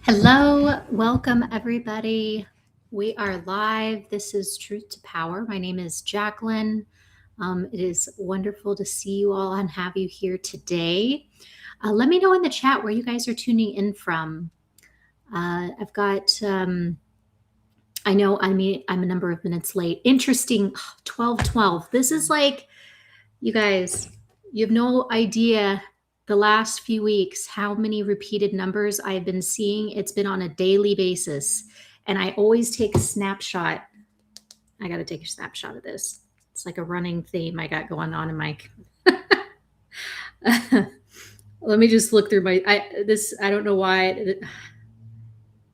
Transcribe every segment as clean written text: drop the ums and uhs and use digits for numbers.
Hello, welcome everybody. We are live. This is Truth to Power. My name is Jacqueline. It is wonderful to see you all and have you here today. Let me know in the chat where you guys are tuning in from. I've got, I know, I'm a number of minutes late. Interesting, 12:12. This is like, you guys, you have no idea the last few weeks how many repeated numbers I've been seeing. It's been on a daily basis. And I always take a snapshot. I got to take a snapshot of this. It's like a running theme I got going on in my. Let me just look through my. I don't know why.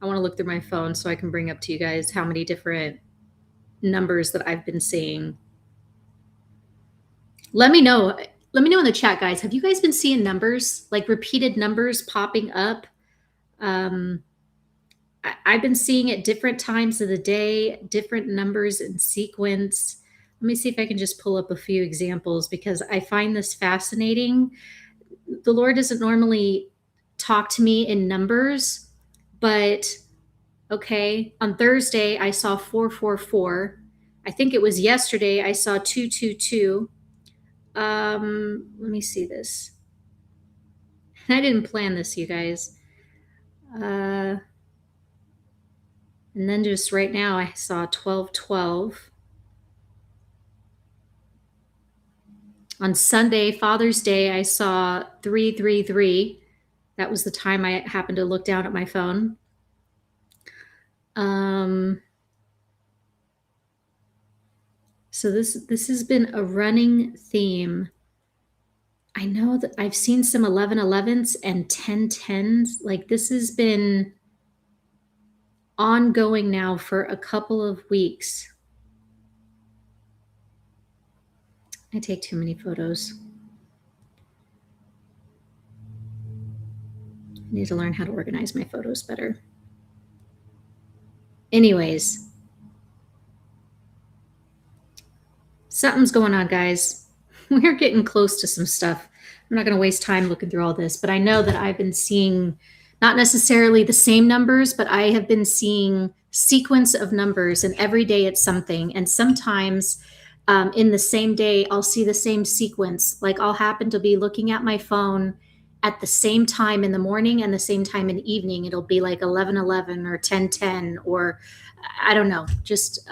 I want to look through my phone so I can bring up to you guys how many different numbers that I've been seeing. Let me know in the chat, guys. Have you guys been seeing numbers, like repeated numbers popping up? I've been seeing at different times of the day, different numbers in sequence. Let me see if I can just pull up a few examples because I find this fascinating. The Lord doesn't normally talk to me in numbers, but okay, on Thursday I saw 444. I think it was yesterday I saw 222. Let me see this. I didn't plan this, you guys. And then just right now I saw 1212. On Sunday, Father's Day, I saw 333. That was the time I happened to look down at my phone. So this has been a running theme. I know that I've seen some 1111s and 1010s. Like this has been ongoing now for a couple of weeks. I take too many photos. I need to learn how to organize my photos better. Anyways, something's going on, guys. We're getting close to some stuff. I'm not going to waste time looking through all this, but I know that I've been seeing not necessarily the same numbers, but I have been seeing sequence of numbers, and every day it's something. And sometimes in the same day, I'll see the same sequence. Like I'll happen to be looking at my phone at the same time in the morning and the same time in the evening. It'll be like 1111 or 1010 or I don't know, just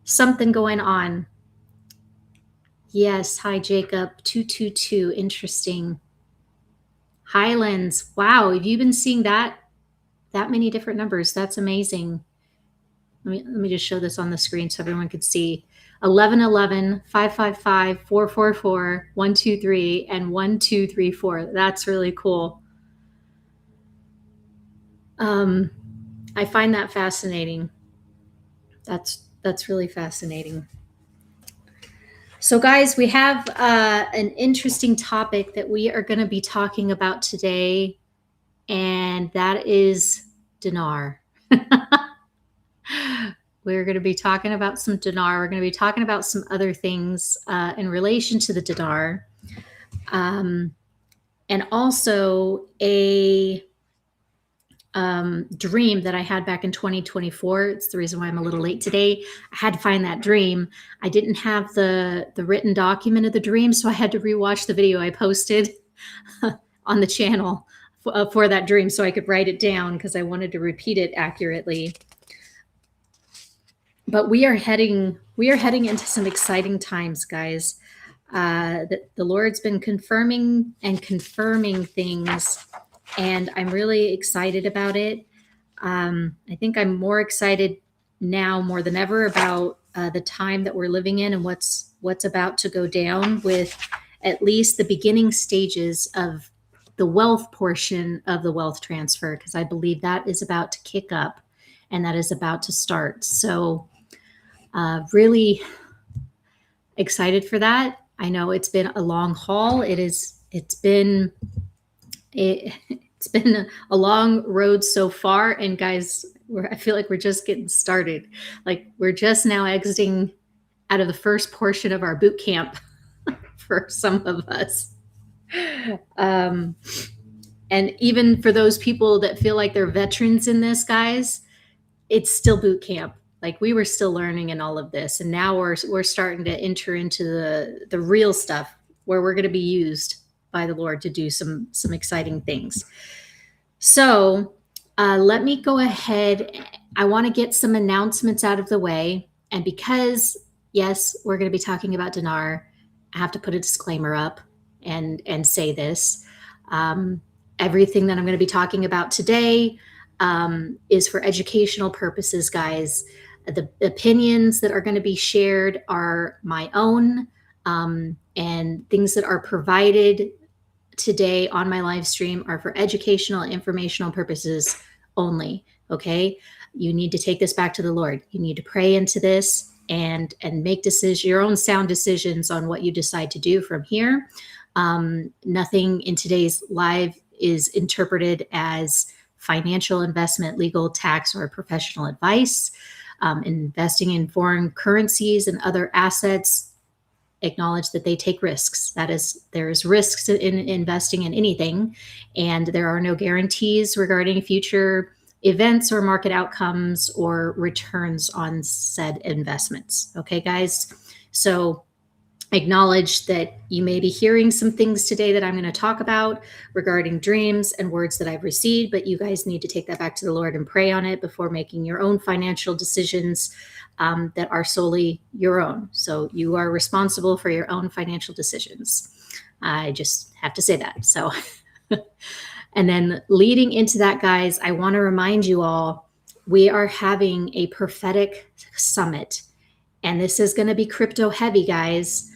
something going on. Yes, hi Jacob, 222, interesting. Highlands, wow, have you been seeing that many different numbers? That's amazing. Let me just show this on the screen so everyone could see. 1111, 555, 444, 123, and 1234. That's really cool. I find that fascinating. That's really fascinating. So guys, we have an interesting topic that we are going to be talking about today, and that is dinar. We're going to be talking about some dinar. We're going to be talking about some other things in relation to the dinar, and also a dream that I had back in 2024. It's the reason why I'm a little late today. I had to find that dream. I didn't have the written document of the dream, so I had to rewatch the video I posted on the channel for that dream so I could write it down because I wanted to repeat it accurately. But we are heading into some exciting times, guys. The Lord's been confirming things, and I'm really excited about it. I think I'm more excited now more than ever about the time that we're living in and what's about to go down with at least the beginning stages of the wealth portion of the wealth transfer, because I believe that is about to kick up and that is about to start. So really excited for that. I know it's been a long haul. It's been a long road so far, and guys, I feel like we're just getting started. Like we're just now exiting out of the first portion of our boot camp for some of us. And even for those people that feel like they're veterans in this, guys, it's still boot camp. Like we were still learning in all of this, and now we're starting to enter into the real stuff where we're going to be used by the Lord to do some exciting things. So let me go ahead. I want to get some announcements out of the way, and because yes, we're going to be talking about dinar, I have to put a disclaimer up and say this. Um, Everything that I'm going to be talking about today is for educational purposes, guys. The opinions that are going to be shared are my own, and things that are provided today on my live stream are for educational and informational purposes only. Okay, you need to take this back to the Lord. You need to pray into this and make your own sound decisions on what you decide to do from here. Nothing in today's live is interpreted as financial investment, legal, tax, or professional advice. Investing in foreign currencies and other assets, acknowledge that they take risks. There's risks in investing in anything, and there are no guarantees regarding future events or market outcomes or returns on said investments. Okay, guys? So acknowledge that you may be hearing some things today that I'm going to talk about regarding dreams and words that I've received, but you guys need to take that back to the Lord and pray on it before making your own financial decisions that are solely your own. So you are responsible for your own financial decisions. I just have to say that. So, and then leading into that, guys, I want to remind you all, we are having a prophetic summit, and this is going to be crypto heavy, guys.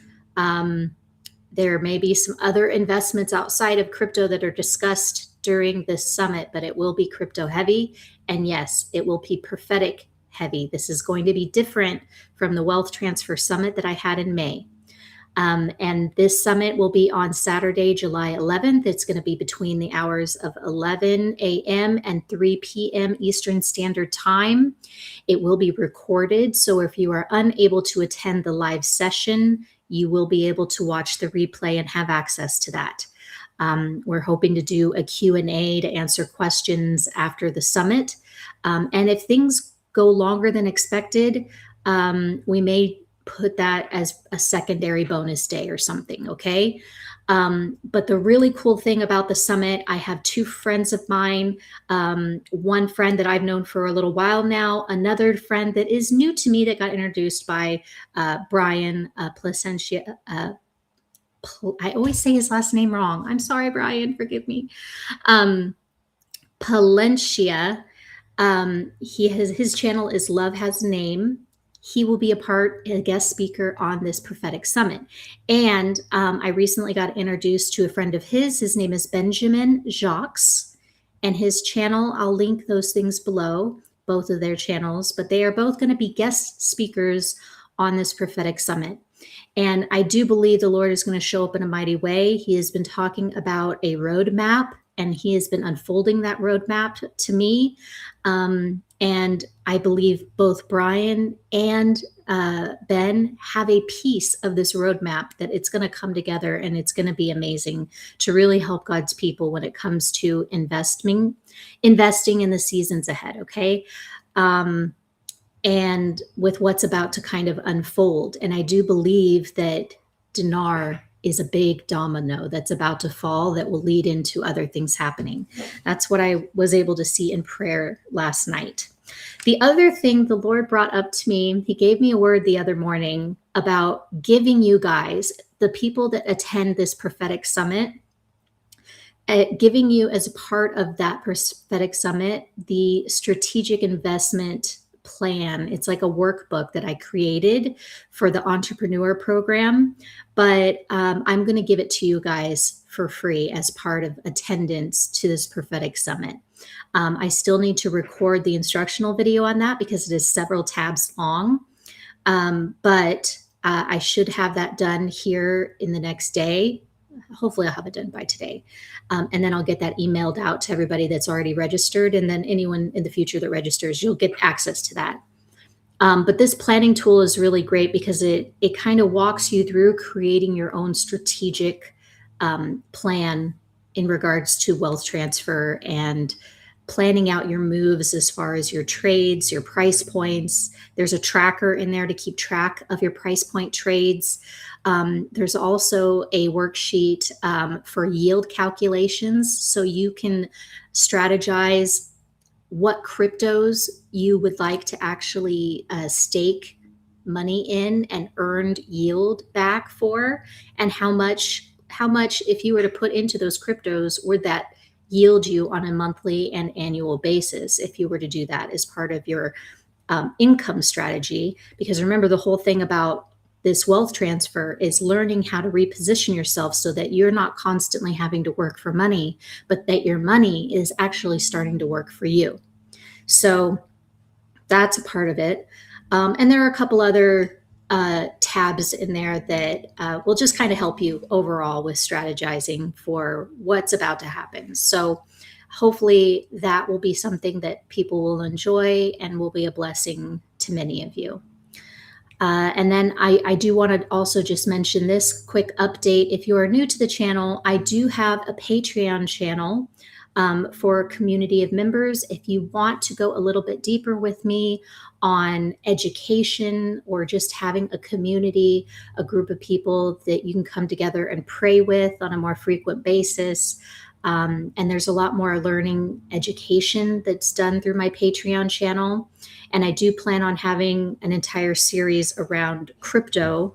There may be some other investments outside of crypto that are discussed during this summit, but it will be crypto heavy. And yes, it will be prophetic heavy. This is going to be different from the Wealth Transfer Summit that I had in May. And this summit will be on Saturday, July 11th. It's going to be between the hours of 11 a.m. and 3 p.m. Eastern Standard Time. It will be recorded, so if you are unable to attend the live session, you will be able to watch the replay and have access to that. We're hoping to do a Q&A to answer questions after the summit. And if things go longer than expected, we may put that as a secondary bonus day or something, okay? But the really cool thing about the summit, I have two friends of mine, one friend that I've known for a little while now, another friend that is new to me that got introduced by Brian Placentia. I always say his last name wrong. I'm sorry, Brian, forgive me. Palencia. His channel is Love Has Name. He will be a guest speaker on this prophetic summit. And I recently got introduced to a friend of his. His name is Benjamin Jacques, and his channel, I'll link those things below, both of their channels, but they are both going to be guest speakers on this prophetic summit. And I do believe the Lord is going to show up in a mighty way. He has been talking about a roadmap, and he has been unfolding that roadmap to me. And I believe both Brian and Ben have a piece of this roadmap that it's going to come together, and it's going to be amazing to really help God's people when it comes to investing in the seasons ahead, okay? And with what's about to kind of unfold. And I do believe that dinar is a big domino that's about to fall that will lead into other things happening. That's what I was able to see in prayer last night. The other thing the Lord brought up to me, he gave me a word the other morning about giving you guys, the people that attend this prophetic summit, giving you as a part of that prophetic summit, the strategic investment plan. It's like a workbook that I created for the entrepreneur program, but I'm going to give it to you guys for free as part of attendance to this prophetic summit. I still need to record the instructional video on that because it is several tabs long, but I should have that done here in the next day. Hopefully I'll have it done by today. And then I'll get that emailed out to everybody that's already registered. And then anyone in the future that registers, you'll get access to that. But this planning tool is really great because it kind of walks you through creating your own strategic plan in regards to wealth transfer and planning out your moves as far as your trades, your price points. There's a tracker in there to keep track of your price point trades. There's also a worksheet for yield calculations, so you can strategize what cryptos you would like to actually stake money in and earned yield back for, and how much if you were to put into those cryptos would that yield you on a monthly and annual basis if you were to do that as part of your income strategy. Because remember, the whole thing about this wealth transfer is learning how to reposition yourself so that you're not constantly having to work for money, but that your money is actually starting to work for you. So that's a part of it. And there are a couple other tabs in there that will just kind of help you overall with strategizing for what's about to happen. So hopefully that will be something that people will enjoy and will be a blessing to many of you. And then I do want to also just mention this quick update. If you are new to the channel, I do have a Patreon channel for a community of members. If you want to go a little bit deeper with me on education or just having a community, a group of people that you can come together and pray with on a more frequent basis. And there's a lot more learning education that's done through my Patreon channel. And I do plan on having an entire series around crypto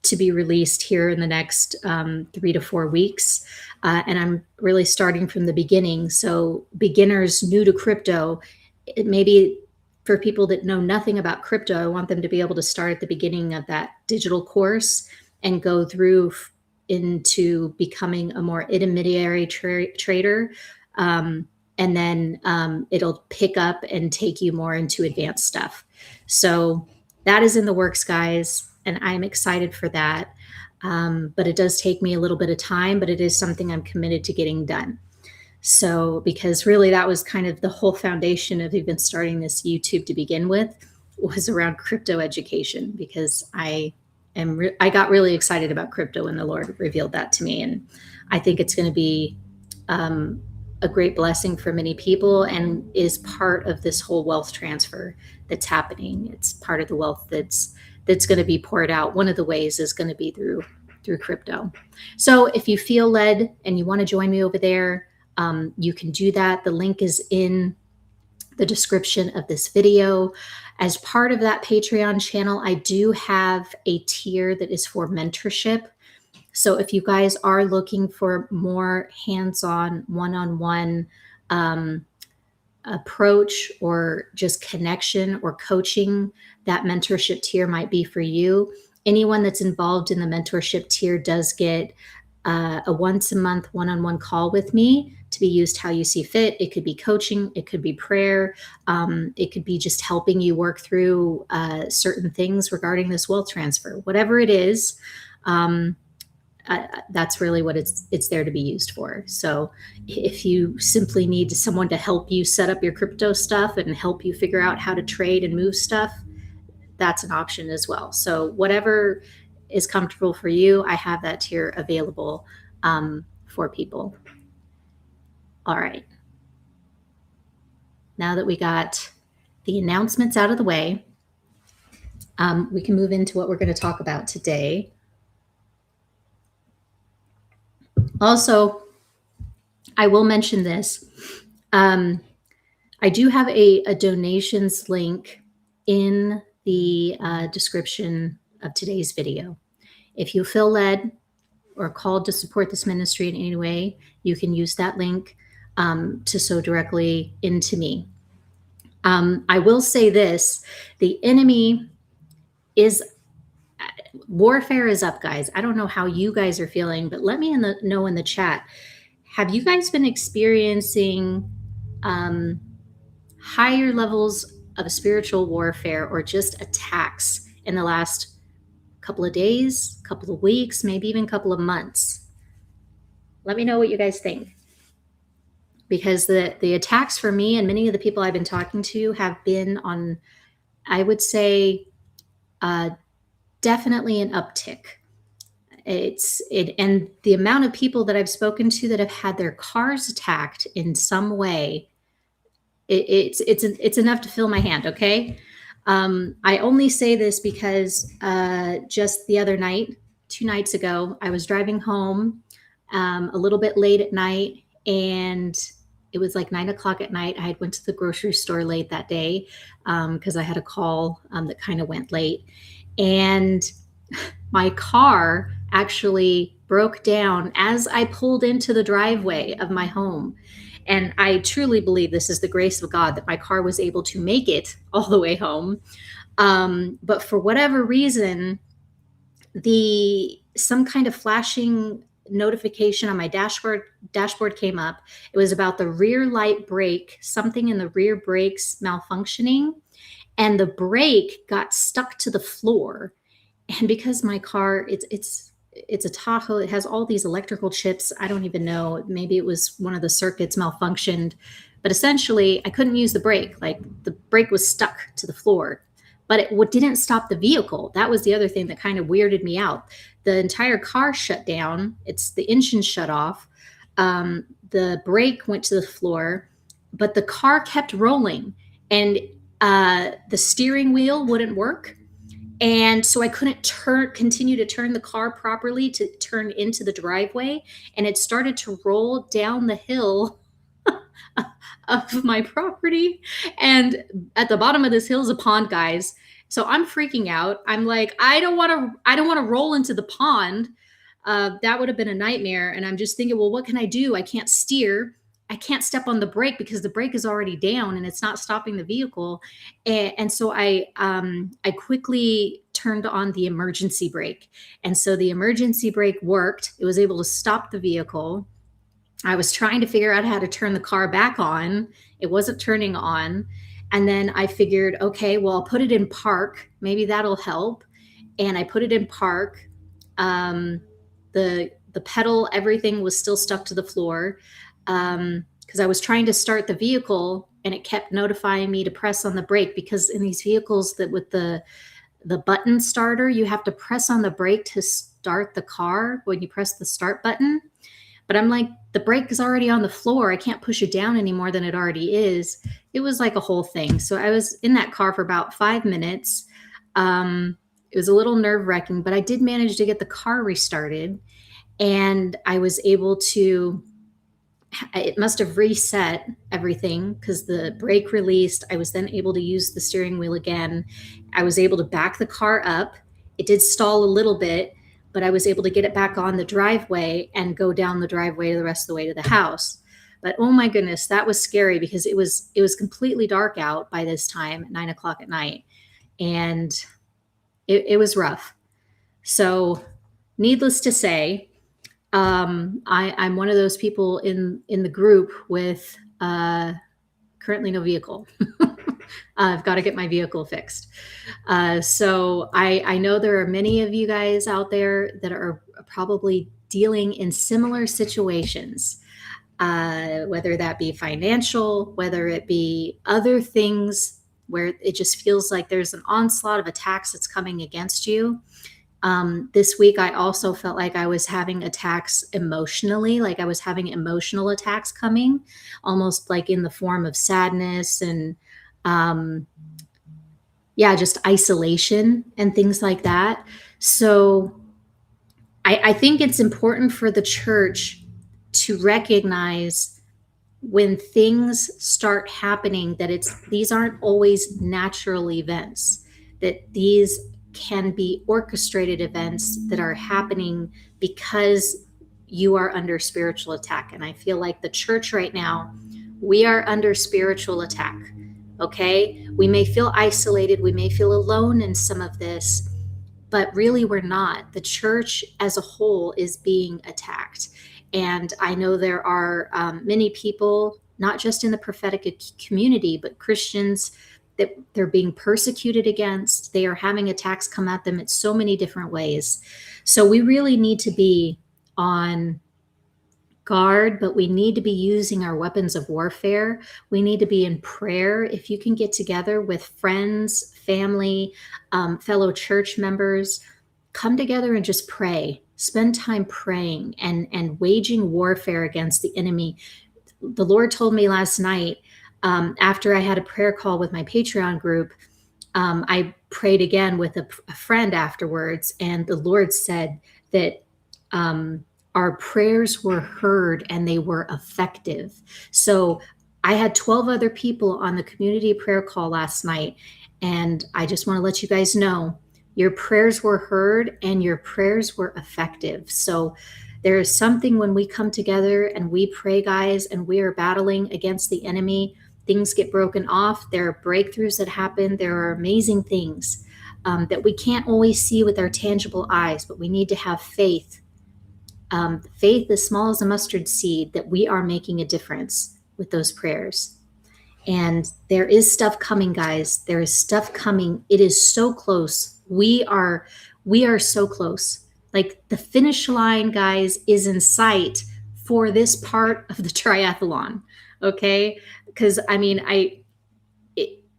to be released here in the next 3 to 4 weeks. And I'm really starting from the beginning. So beginners new to crypto, maybe for people that know nothing about crypto, I want them to be able to start at the beginning of that digital course and go through into becoming a more intermediary trader. And then it'll pick up and take you more into advanced stuff. So that is in the works, guys, and I'm excited for that. But it does take me a little bit of time, but it is something I'm committed to getting done. So, because really that was kind of the whole foundation of even starting this YouTube to begin with, was around crypto education, because I got really excited about crypto when the Lord revealed that to me. And I think it's going to be a great blessing for many people and is part of this whole wealth transfer that's happening. It's part of the wealth that's going to be poured out. One of the ways is going to be through crypto. So if you feel led and you want to join me over there, you can do that. The link is in the description of this video. As part of that Patreon channel, I do have a tier that is for mentorship. So if you guys are looking for more hands-on, one-on-one approach or just connection or coaching, that mentorship tier might be for you. Anyone that's involved in the mentorship tier does get a once-a-month one-on-one call with me to be used how you see fit. It could be coaching, it could be prayer, it could be just helping you work through certain things regarding this wealth transfer. Whatever it is, that's really what it's there to be used for. So if you simply need someone to help you set up your crypto stuff and help you figure out how to trade and move stuff, that's an option as well. So whatever is comfortable for you, I have that tier available for people. All right. Now that we got the announcements out of the way, we can move into what we're going to talk about today. Also, I will mention this. I do have a donations link in the description of today's video. If you feel led or called to support this ministry in any way, you can use that link to sow directly into me. I will say this, the enemy is, warfare is up, guys. I don't know how you guys are feeling, but let me know in the chat. Have you guys been experiencing higher levels of spiritual warfare or just attacks in the last couple of days, couple of weeks, maybe even couple of months? Let me know what you guys think. Because the attacks for me and many of the people I've been talking to have been on, I would say, definitely an uptick. And the amount of people that I've spoken to that have had their cars attacked in some way, it's enough to fill my hand. Okay. I only say this because just the other night, 2 nights ago, I was driving home a little bit late at night, and it was like 9 o'clock at night. I had went to the grocery store late that day because I had a call that kind of went late, and my car actually broke down as I pulled into the driveway of my home. And I truly believe this is the grace of God that my car was able to make it all the way home. But for whatever reason, the some kind of flashing notification on my dashboard came up. It was about the rear light brake, something in the rear brakes malfunctioning, and the brake got stuck to the floor. And because my car, it's a Tahoe, it has all these electrical chips. I don't even know, maybe it was one of the circuits malfunctioned, but essentially I couldn't use the brake. Like, the brake was stuck to the floor, but it didn't stop the vehicle. That was the other thing that kind of weirded me out. The entire car shut down. The engine shut off. The brake went to the floor, but the car kept rolling, and the steering wheel wouldn't work. And so I couldn't continue to turn the car properly to turn into the driveway. And it started to roll down the hill of my property. And at the bottom of this hill is a pond, guys. So I'm freaking out. I'm like, I don't want to roll into the pond. That would have been a nightmare. And I'm just thinking, well, what can I do? I can't steer. I can't step on the brake because the brake is already down and it's not stopping the vehicle. And so I quickly turned on the emergency brake. And so the emergency brake worked. It was able to stop the vehicle. I was trying to figure out how to turn the car back on. It wasn't turning on. And then I figured, okay, well, I'll put it in park. Maybe that'll help. And I put it in park. The pedal, everything was still stuck to the floor because I was trying to start the vehicle and it kept notifying me to press on the brake, because in these vehicles that with the button starter, you have to press on the brake to start the car when you press the start button. But I'm like, the brake is already on the floor. I can't push it down any more than it already is. It was like a whole thing. So I was in that car for about 5 minutes. It was a little nerve-wracking, but I did manage to get the car restarted, and I was able to, it must have reset everything because the brake released. I was then able to use the steering wheel again. I was able to back the car up. It did stall a little bit, but I was able to get it back on the driveway and go down the driveway the rest of the way to the house. But oh my goodness, that was scary because it was completely dark out by this time at 9 o'clock at night. And it was rough. So needless to say, I'm one of those people in the group with currently no vehicle. I've got to get my vehicle fixed. So I know there are many of you guys out there that are probably dealing in similar situations, whether that be financial, whether it be other things where it just feels like there's an onslaught of attacks that's coming against you. This week, I also felt like I was having attacks emotionally, like I was having emotional attacks coming, almost like in the form of sadness and, just isolation and things like that. So I think it's important for the church to recognize when things start happening that these aren't always natural events, that these can be orchestrated events that are happening because you are under spiritual attack. And I feel like the church right now, we are under spiritual attack. Okay? We may feel isolated, we may feel alone in some of this, but really we're not. The church as a whole is being attacked. And I know there are many people, not just in the prophetic community, but Christians, that they're being persecuted against. They are having attacks come at them in so many different ways. So we really need to be on guard, but we need to be using our weapons of warfare. We need to be in prayer. If you can get together with friends, family, fellow church members, come together and just pray. spend time praying and waging warfare against the enemy. The Lord told me last night, after I had a prayer call with my Patreon group, I prayed again with a friend afterwards, and the Lord said that our prayers were heard and they were effective. So I had 12 other people on the community prayer call last night, and I just want to let you guys know your prayers were heard and your prayers were effective. So there is something when we come together and we pray, guys, and we are battling against the enemy. Things get broken off. There are breakthroughs that happen. There are amazing things that we can't always see with our tangible eyes, but we need to have faith. Faith as small as a mustard seed, that we are making a difference with those prayers. And there is stuff coming, guys. There is stuff coming. It is so close. We are so close. Like the finish line, guys, is in sight for this part of the triathlon. Okay? Because I mean, I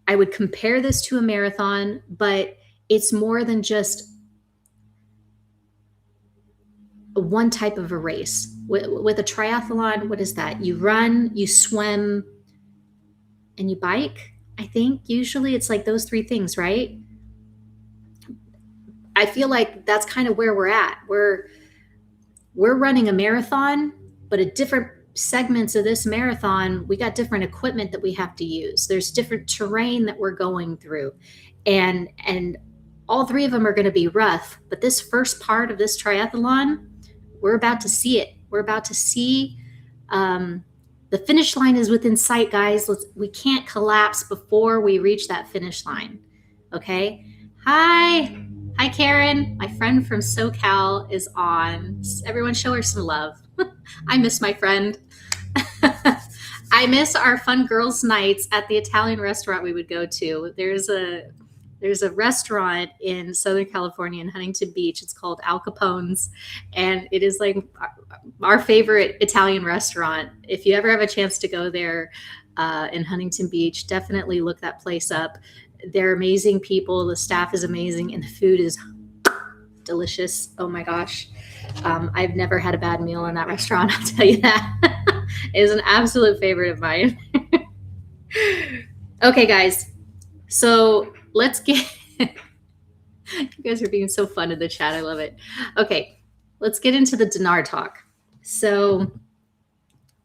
would compare this to a marathon, but it's more than just one type of a race. With a triathlon, what is that? You run, you swim, and you bike. I think usually it's like those three things, right? I feel like that's kind of where we're at. We're running a marathon, but at different segments of this marathon, we got different equipment that we have to use. There's different terrain that we're going through. And all three of them are going to be rough, but this first part of this triathlon, we're about to see it. We're about to see the finish line is within sight, guys. We can't collapse before we reach that finish line. Okay. Hi, Karen. My friend from SoCal is on. Everyone show her some love. I miss my friend. I miss our fun girls' nights at the Italian restaurant we would go to. There's a restaurant in Southern California in Huntington Beach. It's called Al Capone's, and it is like our favorite Italian restaurant. If you ever have a chance to go there in Huntington Beach, definitely look that place up. They're amazing people. The staff is amazing, and the food is delicious. Oh my gosh. I've never had a bad meal in that restaurant, I'll tell you that. It is an absolute favorite of mine. Okay, guys. So let's get, you guys are being so fun in the chat. I love it. Okay, let's get into the dinar talk. So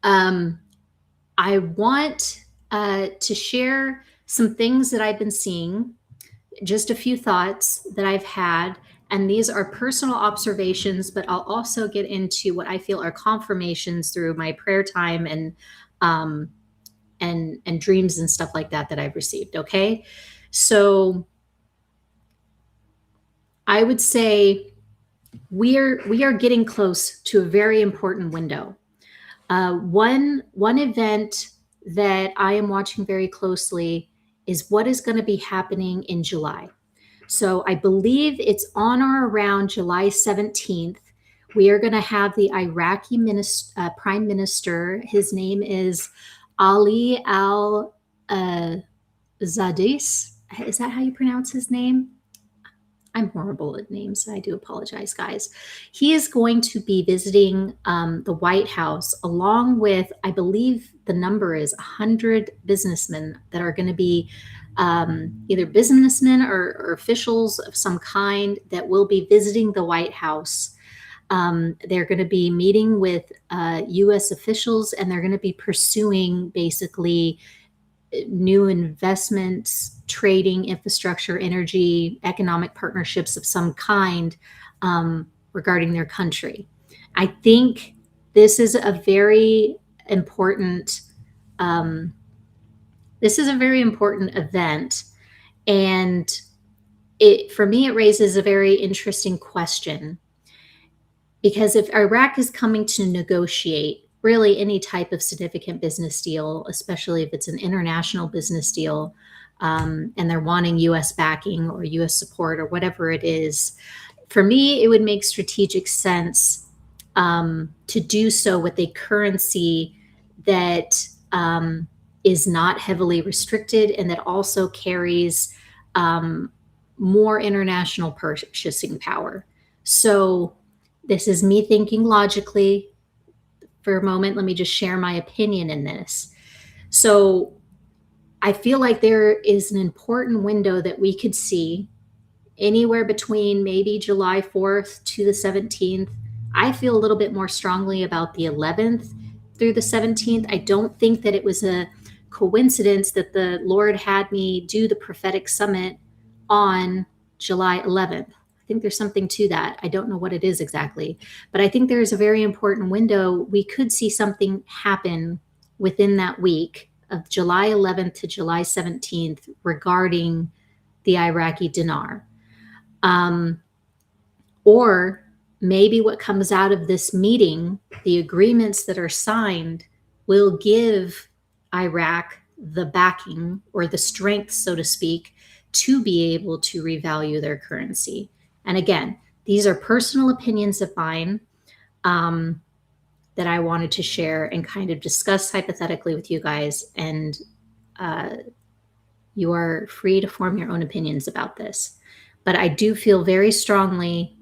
I want to share some things that I've been seeing, just a few thoughts that I've had. And these are personal observations, but I'll also get into what I feel are confirmations through my prayer time and dreams and stuff like that I've received. Okay. So I would say we are getting close to a very important window. One event that I am watching very closely is what is going to be happening in July. So I believe it's on or around July 17th. We are going to have the Iraqi Prime Minister. His name is Ali al-Zadis. Is that how you pronounce his name? I'm horrible at names. I do apologize, guys. He is going to be visiting the White House along with, I believe the number is 100 businessmen that are going to be either businessmen or officials of some kind that will be visiting the White House. They're going to be meeting with U.S. officials, and they're going to be pursuing basically new investments, trading, infrastructure, energy, economic partnerships of some kind regarding their country. I think this is a very important event, and for me it raises a very interesting question, because if Iraq is coming to negotiate really any type of significant business deal, especially if it's an international business deal, and they're wanting U.S. backing or U.S. support or whatever it is, for me, it would make strategic sense to do so with a currency that is not heavily restricted and that also carries more international purchasing power. So this is me thinking logically for a moment. Let me just share my opinion in this. So I feel like there is an important window that we could see anywhere between maybe July 4th to the 17th. I feel a little bit more strongly about the 11th through the 17th. I don't think that it was a coincidence that the Lord had me do the prophetic summit on July 11th. I think there's something to that. I don't know what it is exactly, but I think there's a very important window. We could see something happen within that week of July 11th to July 17th regarding the Iraqi dinar. Or maybe what comes out of this meeting, the agreements that are signed, will give Iraq the backing or the strength, so to speak, to be able to revalue their currency. And again, these are personal opinions of mine that I wanted to share and kind of discuss hypothetically with you guys. And you are free to form your own opinions about this. But I do feel very strongly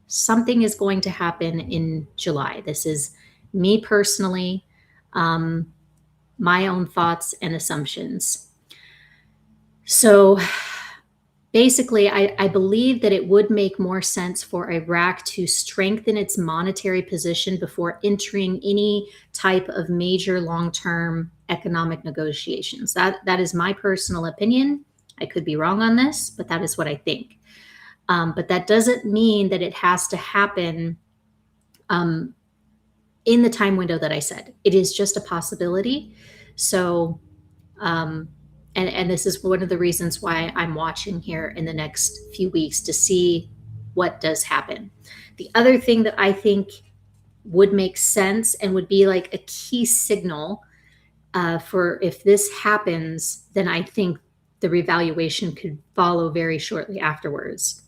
something is going to happen in July. This is me personally, my own thoughts and assumptions. So basically, I believe that it would make more sense for Iraq to strengthen its monetary position before entering any type of major long-term economic negotiations. That is my personal opinion. I could be wrong on this, but that is what I think. But that doesn't mean that it has to happen in the time window that I said. It is just a possibility. So, and this is one of the reasons why I'm watching here in the next few weeks to see what does happen. The other thing that I think would make sense and would be like a key signal for if this happens, then I think the revaluation could follow very shortly afterwards.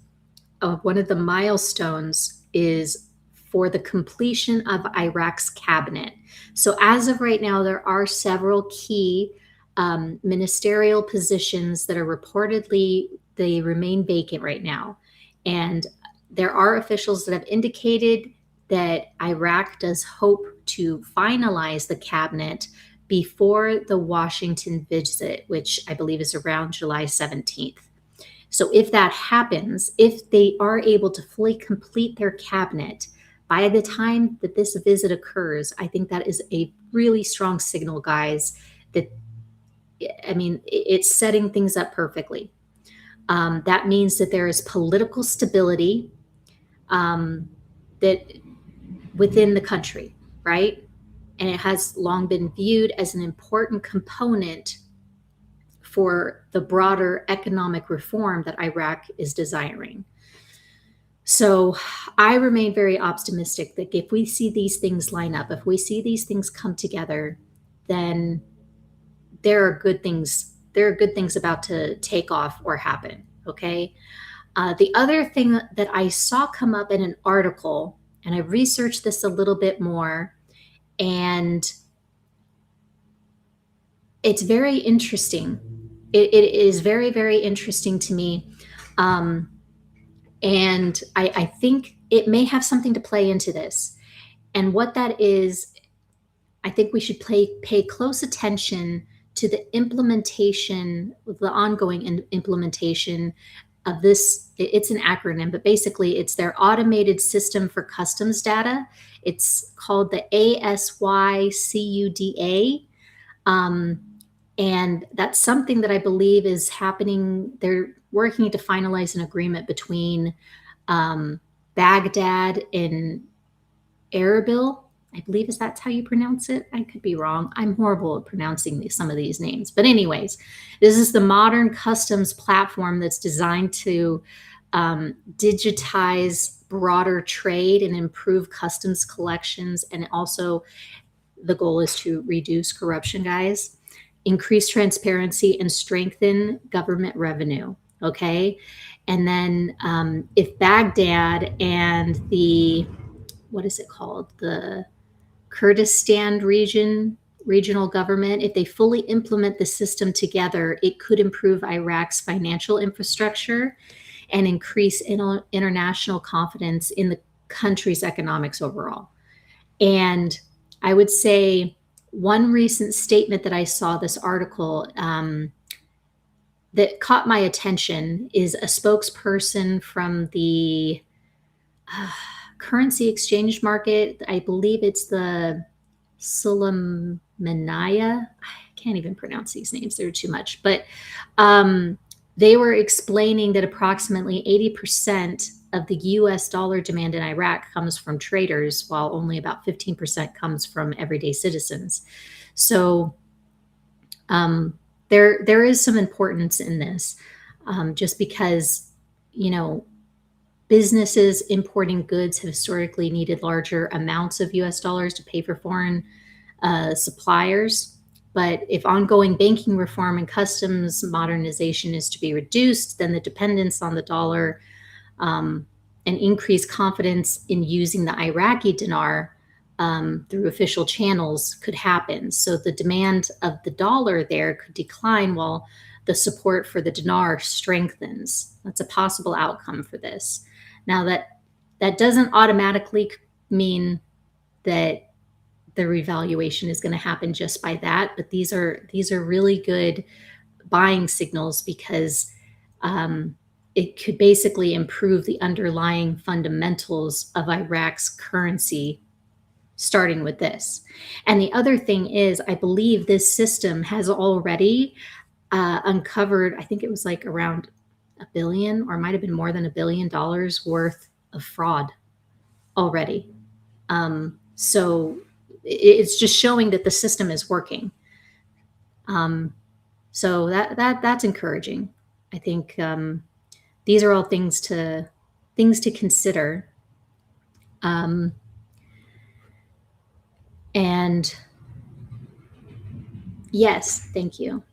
One of the milestones is for the completion of Iraq's cabinet. So as of right now, there are several key ministerial positions that are reportedly, they remain vacant right now. And there are officials that have indicated that Iraq does hope to finalize the cabinet before the Washington visit, which I believe is around July 17th. So if that happens, if they are able to fully complete their cabinet by the time that this visit occurs, I think that is a really strong signal, guys, that, I mean, it's setting things up perfectly. That means that there is political stability that within the country, right? And it has long been viewed as an important component for the broader economic reform that Iraq is desiring. So I remain very optimistic that if we see these things line up, if we see these things come together, then there are good things. There are good things about to take off or happen. Okay. The other thing that I saw come up in an article, and I researched this a little bit more, and it's very interesting. It is very, very interesting to me. And I think it may have something to play into this. And what that is, I think we should pay close attention to the implementation, the ongoing implementation of this. It's an acronym, but basically it's their automated system for customs data. It's called the ASYCUDA. And that's something that I believe is happening. They're working to finalize an agreement between Baghdad and Erbil. I believe that's how you pronounce it. I could be wrong. I'm horrible at pronouncing some of these names. But anyways, this is the modern customs platform that's designed to digitize broader trade and improve customs collections. And also the goal is to reduce corruption, guys, increase transparency, and strengthen government revenue. Okay. And then if Baghdad and the, what is it called? The Kurdistan regional government, if they fully implement the system together, it could improve Iraq's financial infrastructure and increase international confidence in the country's economics overall. And I would say one recent statement that I saw this article that caught my attention is a spokesperson from the currency exchange market. I believe it's the Sulaymaniyah. I can't even pronounce these names. They're too much. But they were explaining that approximately 80% of the US dollar demand in Iraq comes from traders, while only about 15% comes from everyday citizens. So there is some importance in this, just because, businesses importing goods have historically needed larger amounts of US dollars to pay for foreign suppliers. But if ongoing banking reform and customs modernization is to be reduced, then the dependence on the dollar and increased confidence in using the Iraqi dinar through official channels could happen. So the demand of the dollar there could decline while the support for the dinar strengthens. That's a possible outcome for this. Now, that doesn't automatically mean that the revaluation is going to happen just by that, but these are really good buying signals, because it could basically improve the underlying fundamentals of Iraq's currency, starting with this. And the other thing is, I believe this system has already uncovered, I think it was like around $1 billion, or it might have been more than $1 billion worth of fraud already. So it's just showing that the system is working. So that's encouraging. I think these are all things to consider. And yes, thank you.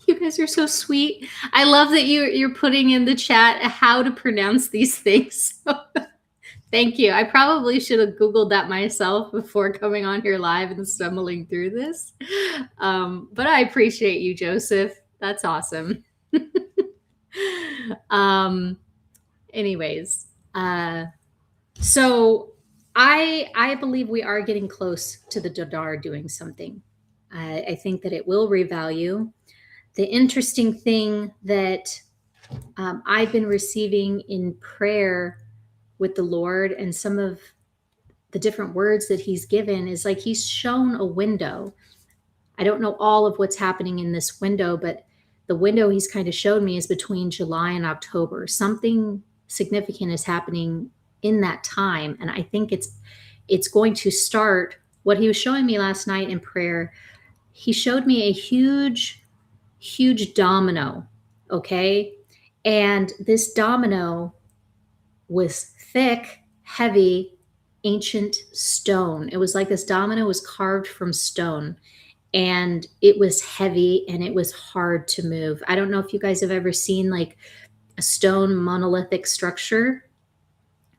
You guys are so sweet. I love that you're putting in the chat how to pronounce these things. Thank you. I probably should have Googled that myself before coming on here live and stumbling through this. But I appreciate you, Joseph. That's awesome. Anyways, so I believe we are getting close to the dinar doing something. I think that it will revalue. The interesting thing that I've been receiving in prayer with the Lord, and some of the different words that he's given, is like he's shown a window. I don't know all of what's happening in this window, but the window he's kind of showed me is between July and October. Something significant is happening in that time. And I think it's going to start. What he was showing me last night in prayer, he showed me a huge domino. Okay. And this domino was thick, heavy, ancient stone. It was like this domino was carved from stone, and it was heavy and it was hard to move. I don't know if you guys have ever seen like a stone monolithic structure,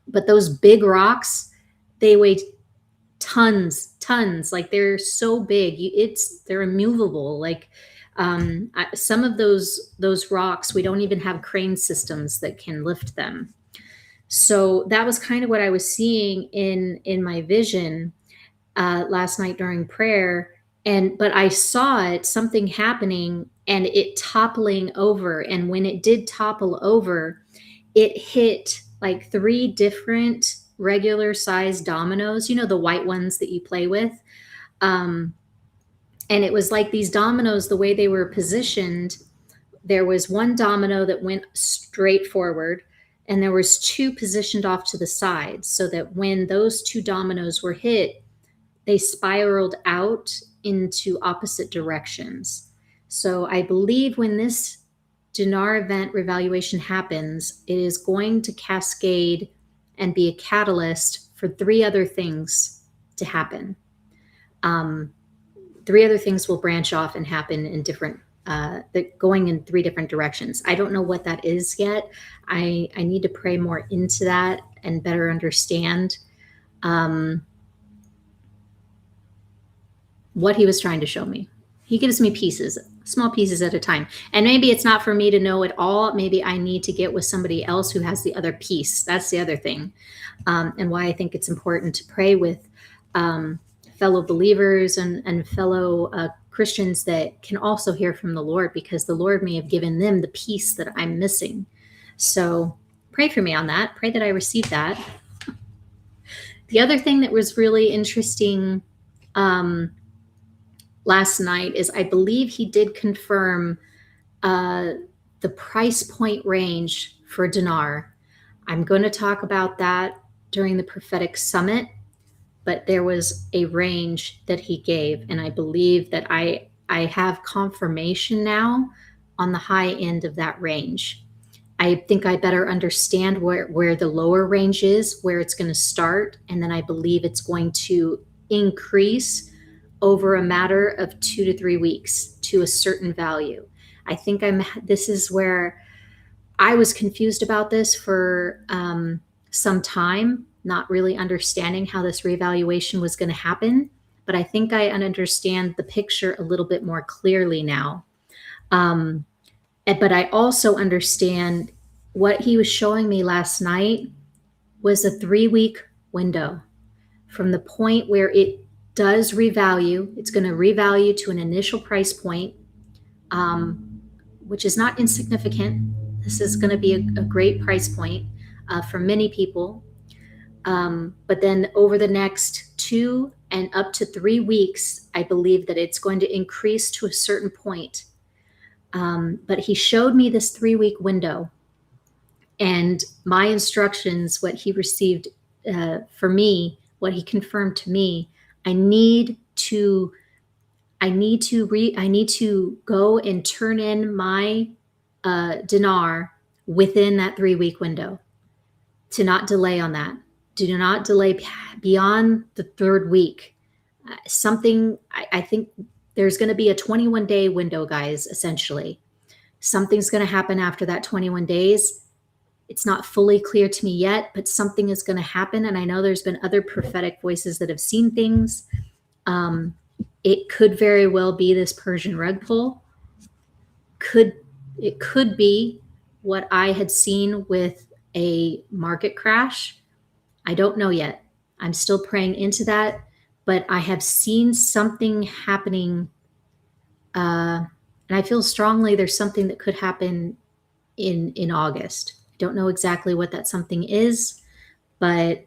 but those big rocks, they weigh tons, like they're so big. They're immovable. Like some of those rocks, we don't even have crane systems that can lift them. So that was kind of what I was seeing in my vision last night during prayer. But I saw something happening and it toppling over. And when it did topple over, it hit like 3 different regular sized dominoes, the white ones that you play with. And it was like these dominoes, the way they were positioned, there was one domino that went straight forward, and there was 2 positioned off to the side, so that when those 2 dominoes were hit, they spiraled out into opposite directions. So I believe when this dinar event revaluation happens, it is going to cascade and be a catalyst for 3 other things to happen. 3 other things will branch off and happen in different going in 3 different directions. I don't know what that is yet. I need to pray more into that and better understand what he was trying to show me. He gives me pieces, small pieces at a time. And maybe it's not for me to know it all. Maybe I need to get with somebody else who has the other piece. That's the other thing. And why I think it's important to pray with fellow believers and fellow Christians that can also hear from the Lord, because the Lord may have given them the piece that I'm missing. So pray for me on that. Pray that I receive that. The other thing that was really interesting last night is I believe he did confirm the price point range for dinar. I'm going to talk about that during the prophetic summit, but there was a range that he gave, and I believe that I have confirmation now on the high end of that range. I think I better understand where the lower range is, where it's going to start, and then I believe it's going to increase over a matter of 2 to 3 weeks to a certain value. I think this is where I was confused about this for some time, not really understanding how this reevaluation was going to happen. But I think I understand the picture a little bit more clearly now. But I also understand what he was showing me last night was a 3-week window from the point where it does revalue. It's going to revalue to an initial price point, which is not insignificant. This is going to be a great price point for many people. But then over the next 2 and up to 3 weeks, I believe that it's going to increase to a certain point. But he showed me this 3-week window, and my instructions, what he received for me, what he confirmed to me, I need to go and turn in my dinar within that 3-week window, to not delay on that. Do not delay beyond the 3rd week. I think there's going to be a 21-day window, guys, essentially. Something's going to happen after that 21 days. It's not fully clear to me yet, but something is going to happen. And I know there's been other prophetic voices that have seen things. It could very well be this Persian rug pull. It could be what I had seen with a market crash. I don't know yet. I'm still praying into that, but I have seen something happening. And I feel strongly there's something that could happen in August. I don't know exactly what that something is, but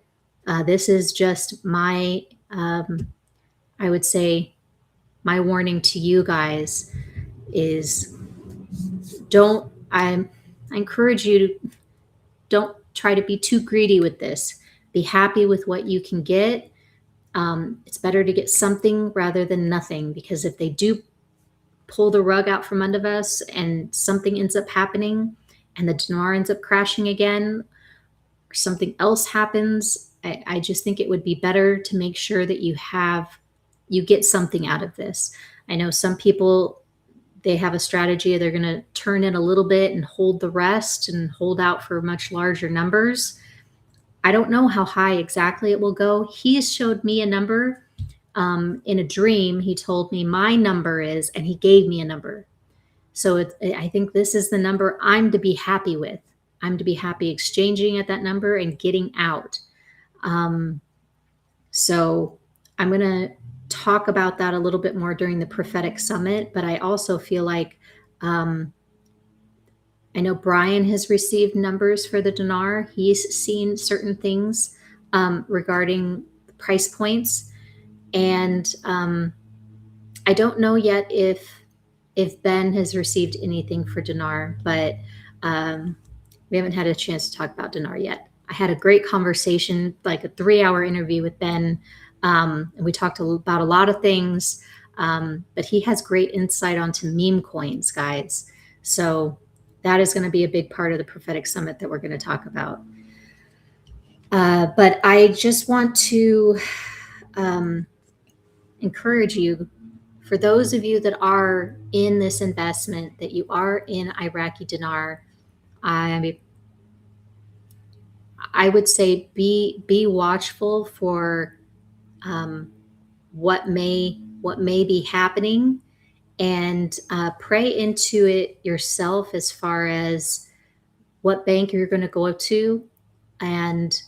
this is just my, I would say, my warning to you guys is I encourage you to don't try to be too greedy with this. Be happy with what you can get. It's better to get something rather than nothing, because if they do pull the rug out from under us and something ends up happening and the dinar ends up crashing again, or something else happens, I just think it would be better to make sure that you get something out of this. I know some people, they have a strategy. They're going to turn in a little bit and hold the rest and hold out for much larger numbers. I don't know how high exactly it will go. He showed me a number in a dream. He told me my number is, and he gave me a number. So I think this is the number I'm to be happy with. I'm to be happy exchanging at that number and getting out. So I'm going to talk about that a little bit more during the prophetic summit, but I also feel like I know Brian has received numbers for the dinar. He's seen certain things regarding price points, and I don't know yet if Ben has received anything for dinar, but we haven't had a chance to talk about dinar yet. I had a great conversation, like a 3-hour interview with Ben, and we talked about a lot of things, but he has great insight onto meme coins, guys. So that is going to be a big part of the prophetic summit that we're going to talk about. But I just want to encourage you, for those of you that are in this investment, that you are in Iraqi dinar, I would say be watchful for what may be happening, and pray into it yourself as far as what bank you're going to go to and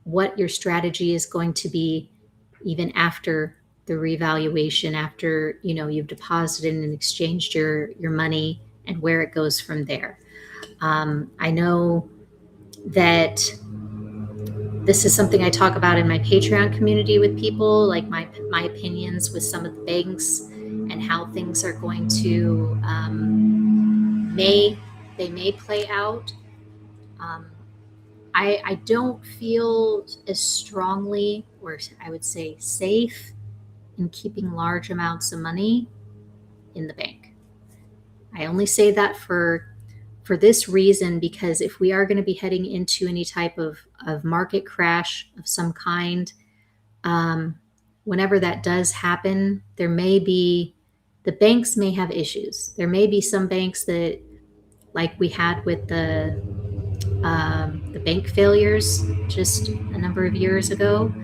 what your strategy is going to be even after the revaluation, after you've deposited and exchanged your money, and where it goes from there. I know that this is something I talk about in my Patreon community with people, like my opinions with some of the banks and how things are going to may play out. Um, I don't feel as strongly, or I would say safe, in keeping large amounts of money in the bank. I only say that for this reason, because if we are going to be heading into any type of market crash of some kind, um, whenever that does happen, the banks may have issues. There may be some banks that, like we had with the bank failures just a number of years ago,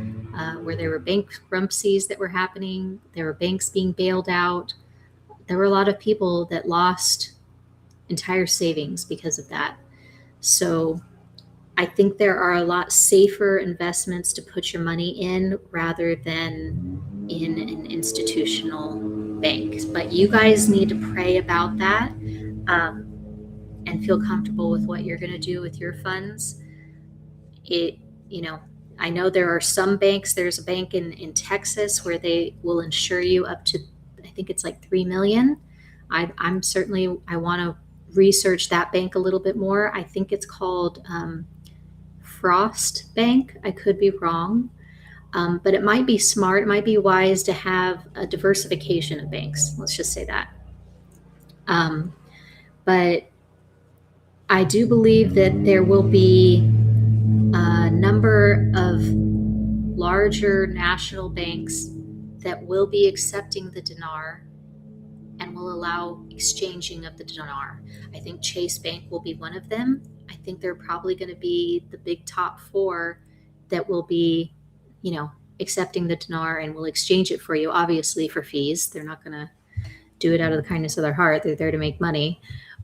where there were bankruptcies that were happening, there were banks being bailed out. There were a lot of people that lost entire savings because of that. So I think there are a lot safer investments to put your money in rather than in an institutional bank. But you guys need to pray about that, um, and feel comfortable with what you're going to do with your funds. It, you know, I know there are some banks. There's a bank in Texas where they will insure you up to, I think it's like 3 million. I'm certainly, I want to research that bank a little bit more. I think it's called Frost Bank. I could be wrong. But it might be smart, it might be wise to have a diversification of banks. Let's just say that. But I do believe that there will be a number of larger national banks that will be accepting the dinar and will allow exchanging of the dinar. I think Chase Bank will be one of them. I think they're probably going to be the big top four that will be, accepting the dinar and will exchange it for you, obviously for fees. They're not going to do it out of the kindness of their heart. They're there to make money.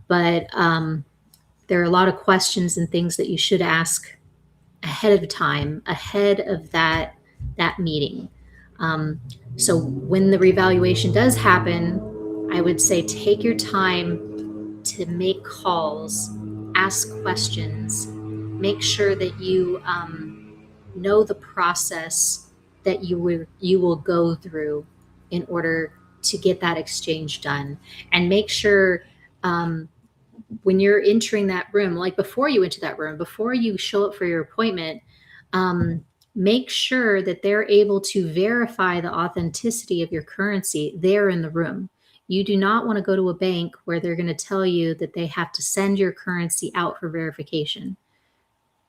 But there are a lot of questions and things that you should ask ahead of time, ahead of that meeting. So when the revaluation does happen, I would say take your time to make calls, ask questions, make sure that you know the process that you will go through in order to get that exchange done, and make sure when you're entering that room, like before you enter that room, before you show up for your appointment, make sure that they're able to verify the authenticity of your currency there in the room. You do not want to go to a bank where they're going to tell you that they have to send your currency out for verification.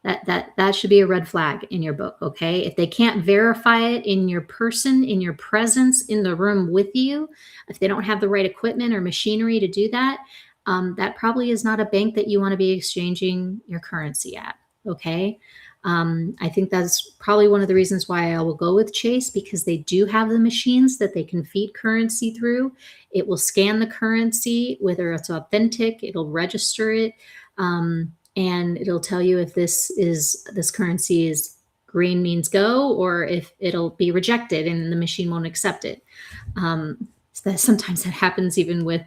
That should be a red flag in your book, okay? If they can't verify it in your person, in your presence in the room with you, if they don't have the right equipment or machinery to do that, that probably is not a bank that you want to be exchanging your currency at, okay? I think that's probably one of the reasons why I will go with Chase, because they do have the machines that they can feed currency through. It will scan the currency, whether it's authentic, it'll register it, and it'll tell you if this currency is green means go, or if it'll be rejected and the machine won't accept it. So that sometimes that happens even with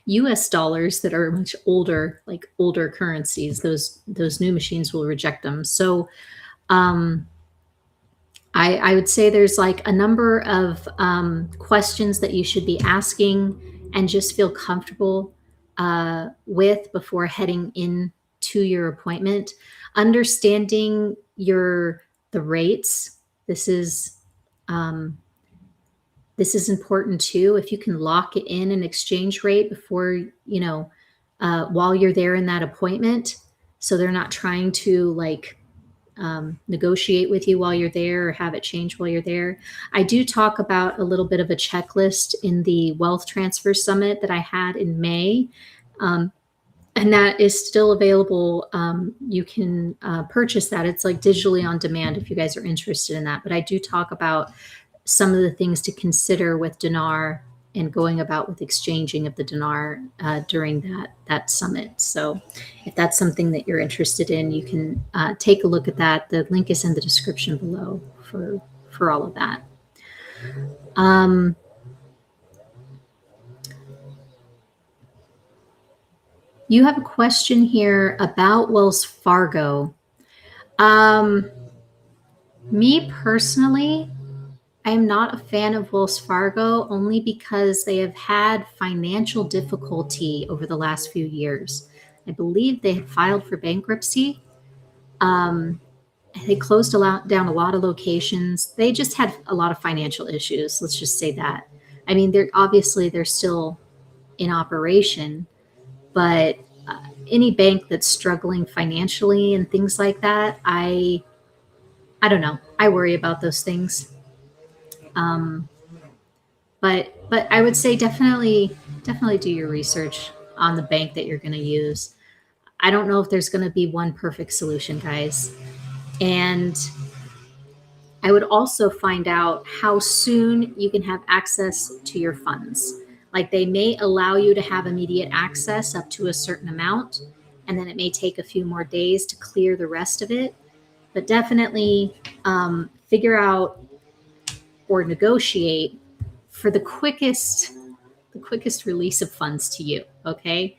US dollars that are much older, like older currencies. Those new machines will reject them. So I would say there's like a number of questions that you should be asking and just feel comfortable with before heading in to your appointment. Understanding the rates. This is important too. If you can lock it in an exchange rate before, while you're there in that appointment, so they're not trying to negotiate with you while you're there or have it change while you're there. I do talk about a little bit of a checklist in the Wealth Transfer Summit that I had in May. And that is still available. You can purchase that. It's like digitally on demand if you guys are interested in that. But I do talk about some of the things to consider with dinar and going about with exchanging of the dinar during that summit. So if that's something that you're interested in, you can take a look at that. The link is in the description below for all of that. You have a question here about Wells Fargo. Me personally, I am not a fan of Wells Fargo only because they have had financial difficulty over the last few years. I believe they had filed for bankruptcy. They closed down a lot of locations. They just had a lot of financial issues. Let's just say that. I mean, they're still in operation, but any bank that's struggling financially and things like that, I don't know. I worry about those things. But I would say definitely do your research on the bank that you're going to use. I don't know if there's going to be one perfect solution, guys. And I would also find out how soon you can have access to your funds. Like they may allow you to have immediate access up to a certain amount, and then it may take a few more days to clear the rest of it. But definitely figure out or negotiate for the quickest release of funds to you. Okay,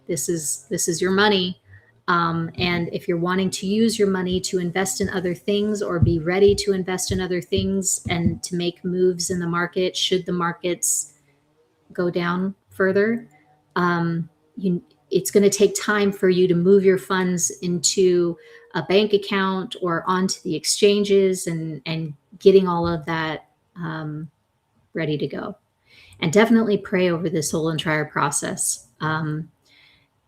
this is your money. And if you're wanting to use your money to invest in other things or be ready to invest in other things and to make moves in the market, should the markets go down further, it's going to take time for you to move your funds into a bank account or onto the exchanges and getting all of that ready to go. And definitely pray over this whole entire process.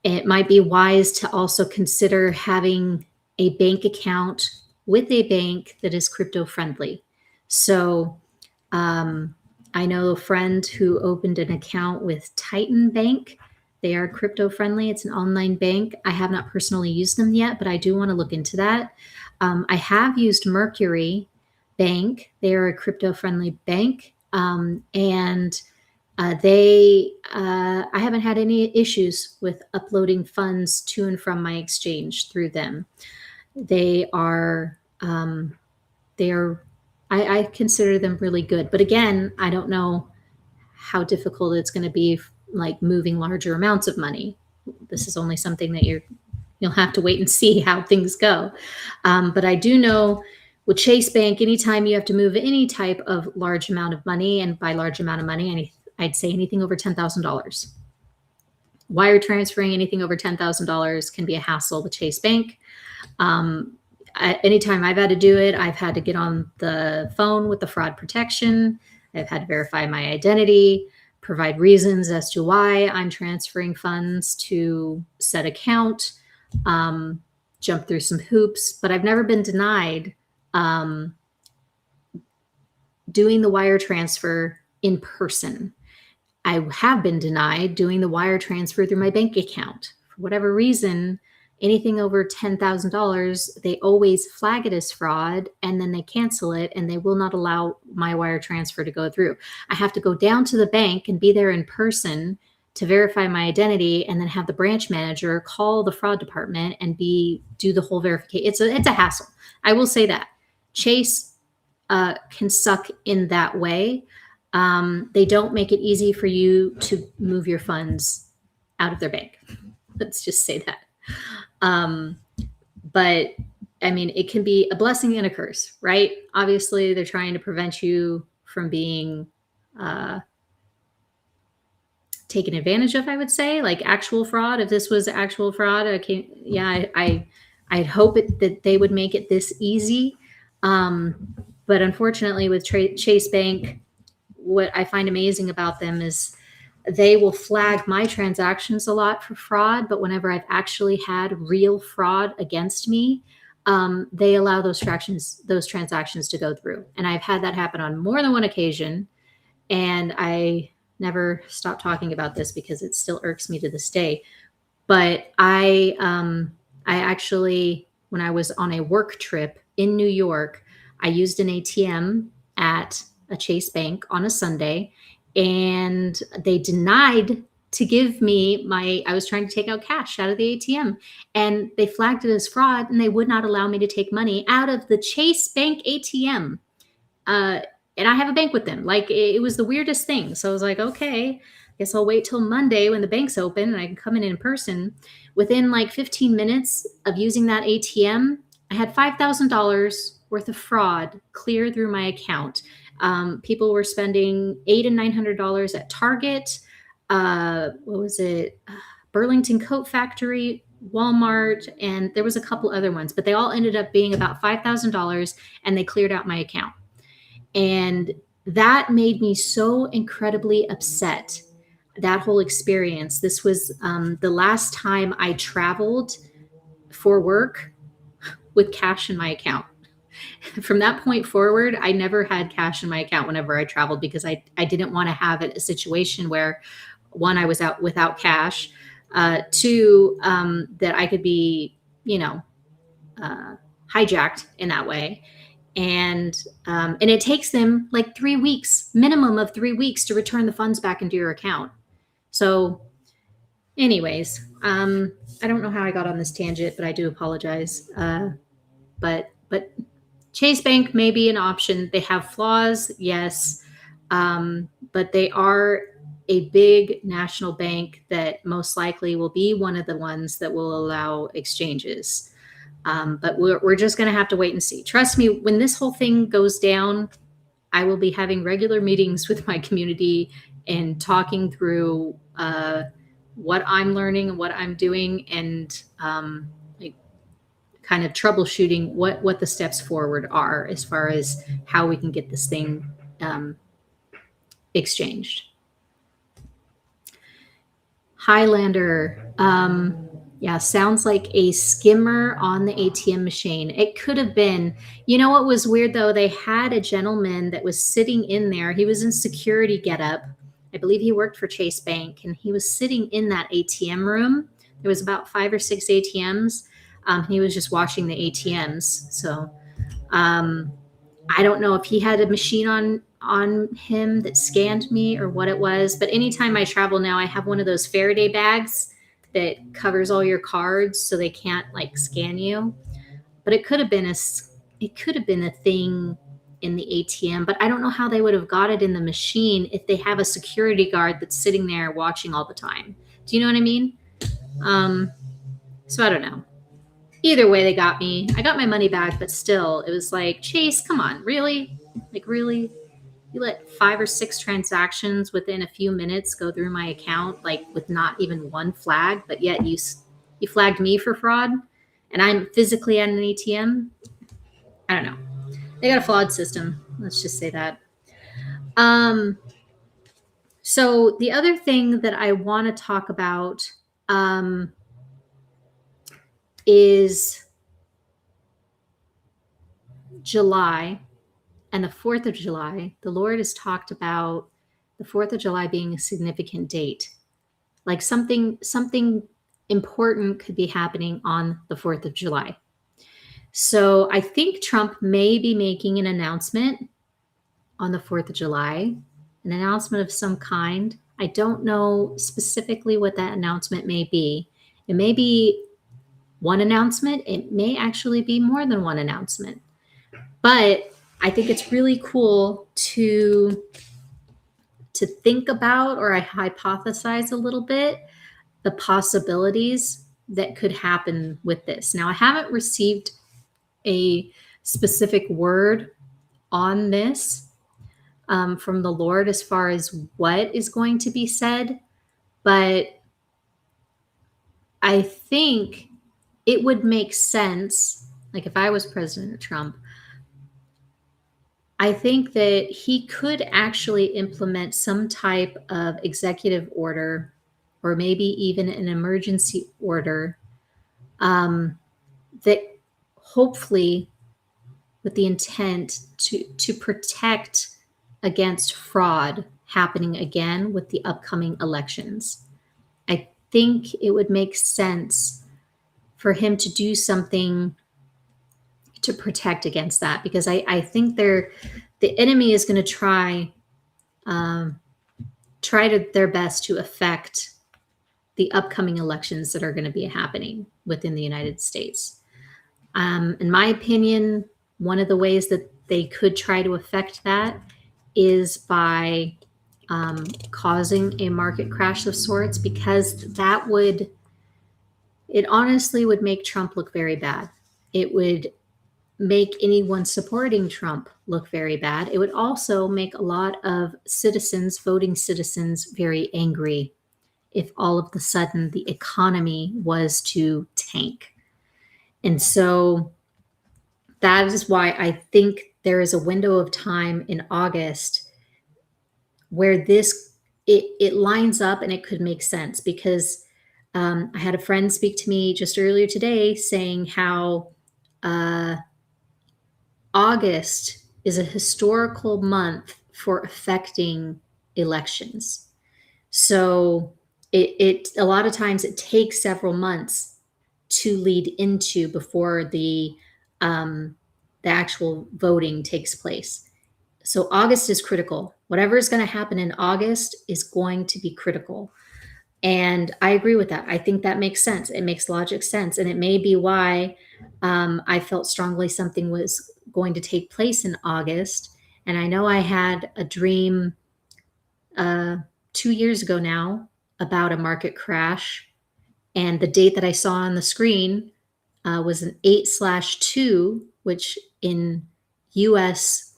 It might be wise to also consider having a bank account with a bank that is crypto friendly. So I know a friend who opened an account with Titan Bank. They are crypto friendly. It's an online bank. I have not personally used them yet, but I do want to look into that. I have used Mercury Bank. They are a crypto friendly bank. And I haven't had any issues with uploading funds to and from my exchange through them. They are, I consider them really good. But again, I don't know how difficult it's going to be, like moving larger amounts of money. This is only something that you'll have to wait and see how things go. But I do know with Chase Bank, anytime you have to move any type of large amount of money, and by large amount of money, I'd say anything over $10,000. Wire transferring anything over $10,000 can be a hassle with Chase Bank. Anytime I've had to do it, I've had to get on the phone with the fraud protection. I've had to verify my identity, provide reasons as to why I'm transferring funds to said account, jump through some hoops, but I've never been denied doing the wire transfer in person. I have been denied doing the wire transfer through my bank account. For whatever reason, anything over $10,000, they always flag it as fraud and then they cancel it and they will not allow my wire transfer to go through. I have to go down to the bank and be there in person to verify my identity and then have the branch manager call the fraud department and do the whole verification. It's a hassle. I will say that. Chase can suck in that way. They don't make it easy for you to move your funds out of their bank. Let's just say that. But I mean, it can be a blessing and a curse, right? Obviously, they're trying to prevent you from being taken advantage of, I would say, like actual fraud. If this was actual fraud, I'd hope that they would make it this easy. But unfortunately, with Chase Bank, what I find amazing about them is they will flag my transactions a lot for fraud, but whenever I've actually had real fraud against me, they allow those transactions to go through. And I've had that happen on more than one occasion. And I never stop talking about this because it still irks me to this day. But I actually, when I was on a work trip in New York, I used an ATM at a Chase Bank on a Sunday, and they denied to give me I was trying to take out cash out of the ATM, and they flagged it as fraud, and they would not allow me to take money out of the Chase Bank ATM. Uh, and I have a bank with them. Like, it was the weirdest thing. So I was like, okay, guess I'll wait till Monday when the bank's open and I can come in person. Within like 15 minutes of using that ATM, I had $5,000 worth of fraud clear through my account. People were spending $800 and $900 at Target. What was it? Burlington Coat Factory, Walmart, and there was a couple other ones, but they all ended up being about $5,000, and they cleared out my account. And that made me so incredibly upset, that whole experience. This was the last time I traveled for work with cash in my account. From that point forward, I never had cash in my account whenever I traveled, because I didn't want to have a situation where, one, I was out without cash, two, that I could be, hijacked in that way. And it takes them like 3 weeks, minimum of 3 weeks, to return the funds back into your account. So anyways, I don't know how I got on this tangent, but I do apologize. But Chase Bank may be an option. They have flaws, yes, but they are a big national bank that most likely will be one of the ones that will allow exchanges. But we're just going to have to wait and see. Trust me, when this whole thing goes down, I will be having regular meetings with my community and talking through what I'm learning and what I'm doing, and like, kind of troubleshooting what the steps forward are as far as how we can get this thing exchanged. Highlander. Yeah, sounds like a skimmer on the ATM machine. It could have been. You know what was weird, though? They had a gentleman that was sitting in there. He was in security getup. I believe he worked for Chase Bank, and he was sitting in that ATM room. There was about 5 or 6 ATMs. He was just watching the ATMs. So I don't know if he had a machine on him that scanned me or what it was. But anytime I travel now, I have one of those Faraday bags that covers all your cards so they can't like scan you. But it could have been a thing in the ATM, but I don't know how they would have got it in the machine if they have a security guard that's sitting there watching all the time. Do you know what I mean? So I don't know. Either way, they got me. I got my money back, but still, it was like, Chase, come on, really? Like, really? You let 5 or 6 transactions within a few minutes go through my account, like with not even one flag, but yet you flagged me for fraud, and I'm physically at an ATM. I don't know. They got a flawed system. Let's just say that. So the other thing that I want to talk about is July. And the 4th of July, the Lord has talked about the 4th of July being a significant date. Like something important could be happening on the 4th of July. So I think Trump may be making an announcement on the 4th of July, an announcement of some kind. I don't know specifically what that announcement may be. It may be one announcement. It may actually be more than one announcement. But I think it's really cool to think about, or I hypothesize a little bit, the possibilities that could happen with this. Now, I haven't received a specific word on this from the Lord as far as what is going to be said, but I think it would make sense, like if I was President Trump, I think that he could actually implement some type of executive order, or maybe even an emergency order, that hopefully with the intent to protect against fraud happening again with the upcoming elections. I think it would make sense for him to do something to protect against that, because I think the enemy is going to try their best to affect the upcoming elections that are going to be happening within the United States. In my opinion, one of the ways that they could try to affect that is by causing a market crash of sorts, because it honestly would make Trump look very bad. It would make anyone supporting Trump look very bad. It would also make a lot of voting citizens, very angry if all of a sudden the economy was to tank. And so that is why I think there is a window of time in August where it lines up and it could make sense, because I had a friend speak to me just earlier today saying how August is a historical month for affecting elections. So it a lot of times it takes several months to lead into before the actual voting takes place. So August is critical. Whatever is going to happen in August is going to be critical. And I agree with that. I think that makes sense. It makes logic sense. And it may be why I felt strongly something was going to take place in August. And I know I had a dream 2 years ago now about a market crash. And the date that I saw on the screen was an 8/2, which in US,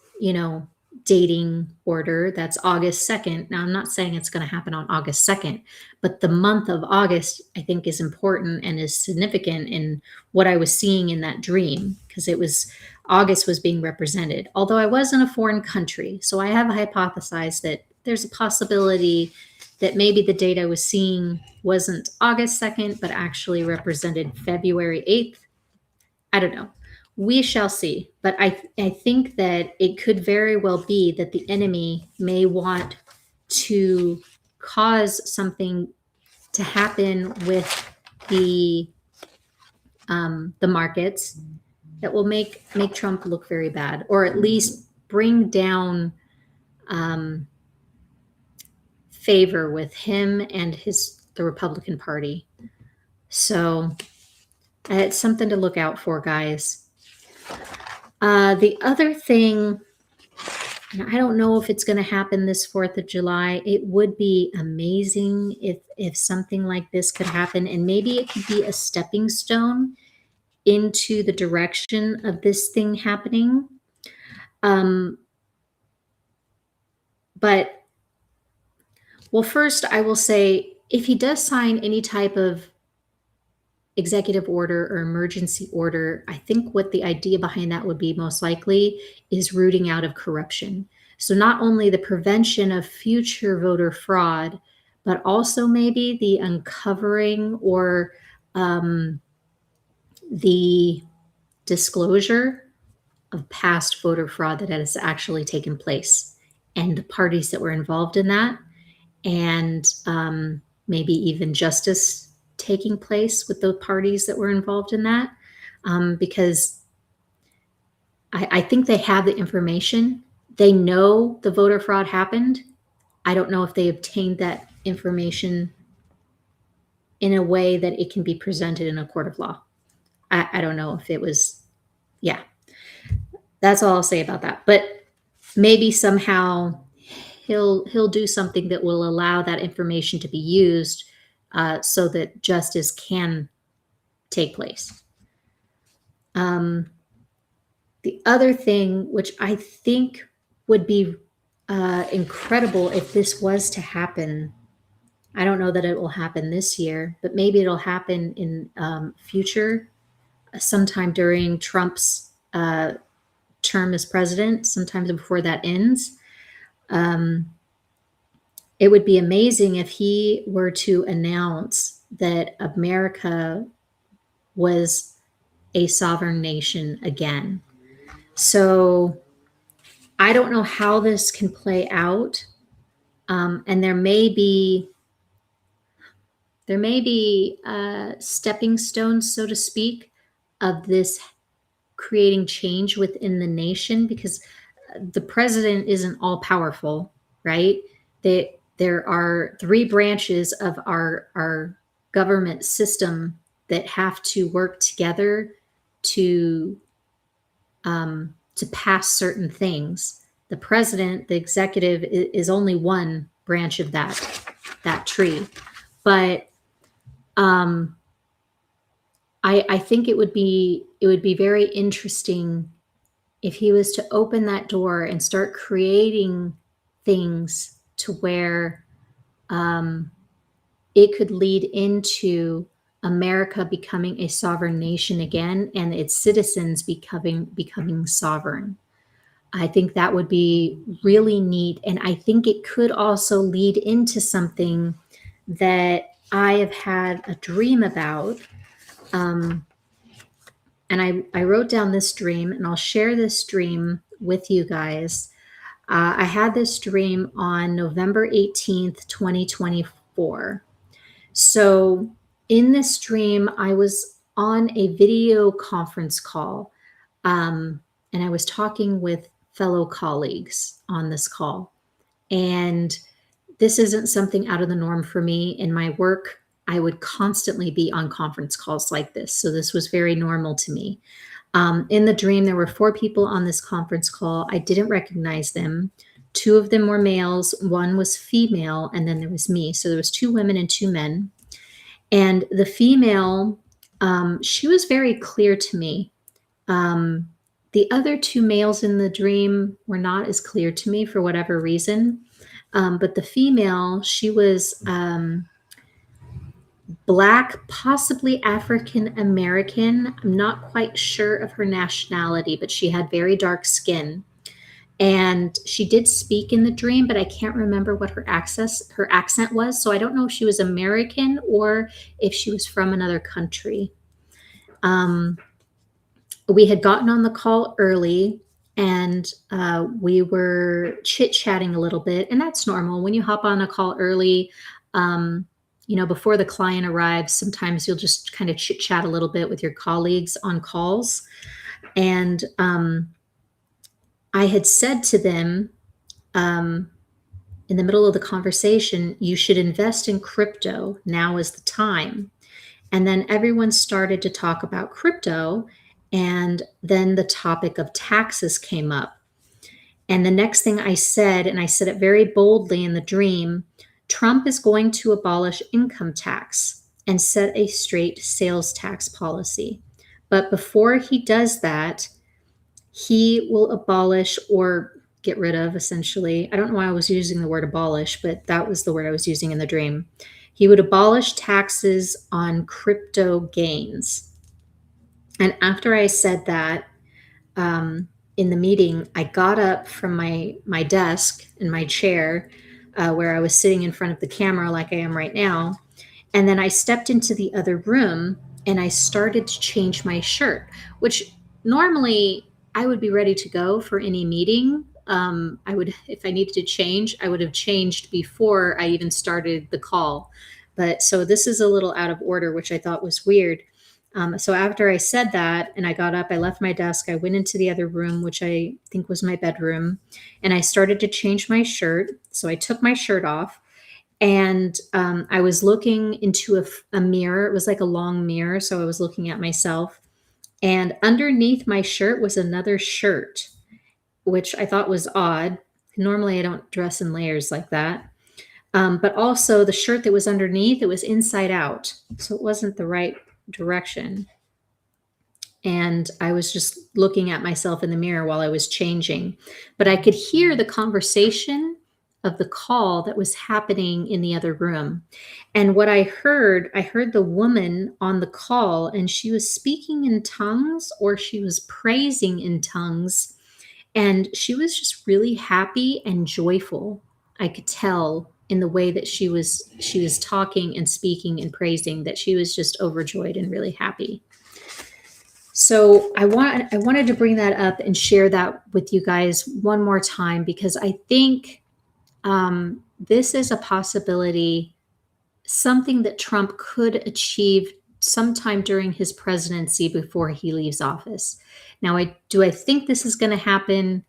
dating order, that's August 2nd. Now, I'm not saying it's going to happen on August 2nd, but the month of August, I think, is important and is significant in what I was seeing in that dream, because August was being represented. Although I was in a foreign country, so I have hypothesized that there's a possibility that maybe the date I was seeing wasn't August 2nd, but actually represented February 8th. I don't know. We shall see. But I think that it could very well be that the enemy may want to cause something to happen with the markets that will make Trump look very bad, or at least bring down favor with him and the Republican Party. So it's something to look out for, guys. The other thing, and I don't know if it's going to happen this 4th of July. It would be amazing if something like this could happen, and maybe it could be a stepping stone into the direction of this thing happening. But, well, first I will say, if he does sign any type of executive order or emergency order, I think what the idea behind that would be most likely is rooting out of corruption. So not only the prevention of future voter fraud, but also maybe the uncovering or the disclosure of past voter fraud that has actually taken place, and the parties that were involved in that, and maybe even justice taking place with the parties that were involved in that, because I think they have the information. They know the voter fraud happened. I don't know if they obtained that information in a way that it can be presented in a court of law. I don't know if it was, yeah. That's all I'll say about that. But maybe somehow he'll do something that will allow that information to be used so that justice can take place. The other thing, which I think would be incredible if this was to happen, I don't know that it will happen this year, but maybe it'll happen in future, sometime during Trump's term as president, sometime before that ends. It would be amazing if he were to announce that America was a sovereign nation again. So I don't know how this can play out. And there may be stepping stones, so to speak, of this creating change within the nation, because the president isn't all powerful, right? there are three branches of our government system that have to work together to to pass certain things. The president, the executive, is only one branch of that tree, but um, I think it would be very interesting if he was to open that door and start creating things to where um, it could lead into America becoming a sovereign nation again and its citizens becoming sovereign. I think that would be really neat. And I think it could also lead into something that I have had a dream about. Um, and I wrote down this dream, and I'll share this dream with you guys. I had this dream on November 18th, 2024. So, in this dream, I was on a video conference call, and I was talking with fellow colleagues on this call. And this isn't something out of the norm for me. In my work, I would constantly be on conference calls like this. So, this was very normal to me. In the dream, there were four people on this conference call. I didn't recognize them. Two of them were males, one was female, and then there was me. So there was two women and two men. And the female, she was very clear to me. The other two males in the dream were not as clear to me for whatever reason. But the female, she was Black, possibly African American. I'm not quite sure of her nationality, but she had very dark skin. And she did speak in the dream, but I can't remember what her accent was. So I don't know if she was American or if she was from another country. We had gotten on the call early, and we were chit-chatting a little bit, and that's normal. When you hop on a call early, before the client arrives, sometimes you'll just kind of chit-chat a little bit with your colleagues on calls. And I had said to them in the middle of the conversation, you should invest in crypto. Now is the time. And then everyone started to talk about crypto. And then the topic of taxes came up. And the next thing I said, and I said it very boldly in the dream, Trump is going to abolish income tax and set a straight sales tax policy. But before he does that, he will abolish or get rid of, essentially. I don't know why I was using the word abolish, but that was the word I was using in the dream. He would abolish taxes on crypto gains. And after I said that, in the meeting, I got up from my desk in my chair where I was sitting in front of the camera like I am right now. And then I stepped into the other room and I started to change my shirt, which normally I would be ready to go for any meeting. If I needed to change, I would have changed before I even started the call. But so this is a little out of order, which I thought was weird. So after I said that and I got up, I left my desk, I went into the other room, which I think was my bedroom, and I started to change my shirt. So I took my shirt off, and I was looking into a mirror. It was like a long mirror. So I was looking at myself, and underneath my shirt was another shirt, which I thought was odd. Normally I don't dress in layers like that. But also the shirt that was underneath, it was inside out. So it wasn't the right direction. And I was just looking at myself in the mirror while I was changing. But I could hear the conversation of the call that was happening in the other room. And what I heard the woman on the call, and she was speaking in tongues, or she was praising in tongues. And she was just really happy and joyful. I could tell in the way that she was talking and speaking and praising, that she was just overjoyed and really happy. So I wanted to bring that up and share that with you guys one more time, because I think this is a possibility, something that Trump could achieve sometime during his presidency before he leaves office. Now, do I think this is going to happen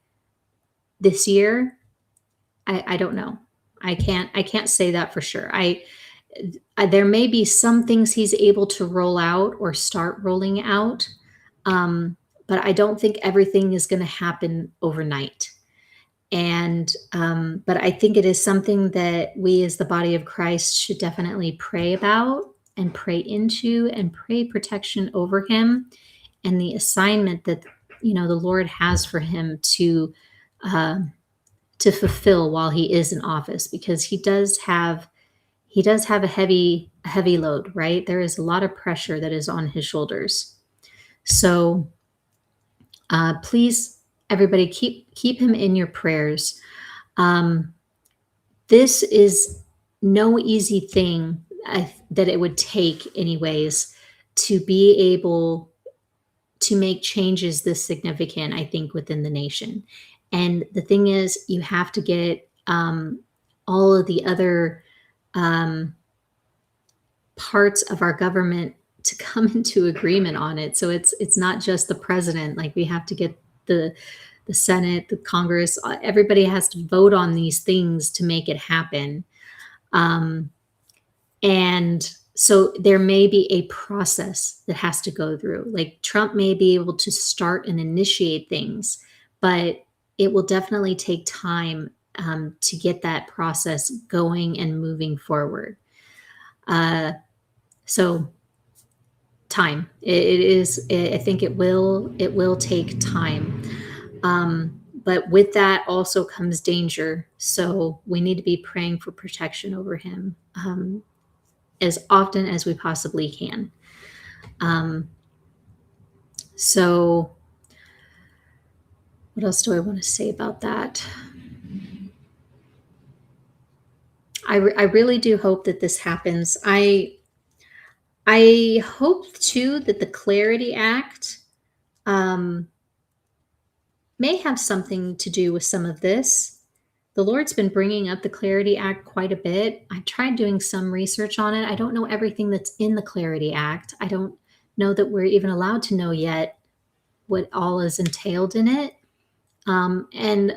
this year? I don't know. I can't say that for sure. There may be some things he's able to roll out or start rolling out, um, but I don't think everything is going to happen overnight. And but I think it is something that we as the body of Christ should definitely pray about and pray into and pray protection over him and the assignment that the Lord has for him uh, to fulfill while he is in office, because he does have a heavy load, right? There is a lot of pressure that is on his shoulders. So please, everybody, keep him in your prayers. Um, this is no easy thing that it would take, anyways, to be able to make changes this significant, I think, within the nation. And the thing is, you have to get all of the other um, parts of our government to come into agreement on it. So it's not just the president. Like, we have to get the Senate, the Congress. Everybody has to vote on these things to make it happen. Um, and so there may be a process that has to go through. Like, Trump may be able to start and initiate things, but it will definitely take time to get that process going and moving forward. So time. It is. I think it will take time. But with that also comes danger. So we need to be praying for protection over him as often as we possibly can. Um, so what else do I want to say about that? I really do hope that this happens. I hope too that the Clarity Act um, may have something to do with some of this. The Lord's been bringing up the Clarity Act quite a bit. I tried doing some research on it. I don't know everything that's in the Clarity Act. I don't know that we're even allowed to know yet what all is entailed in it. And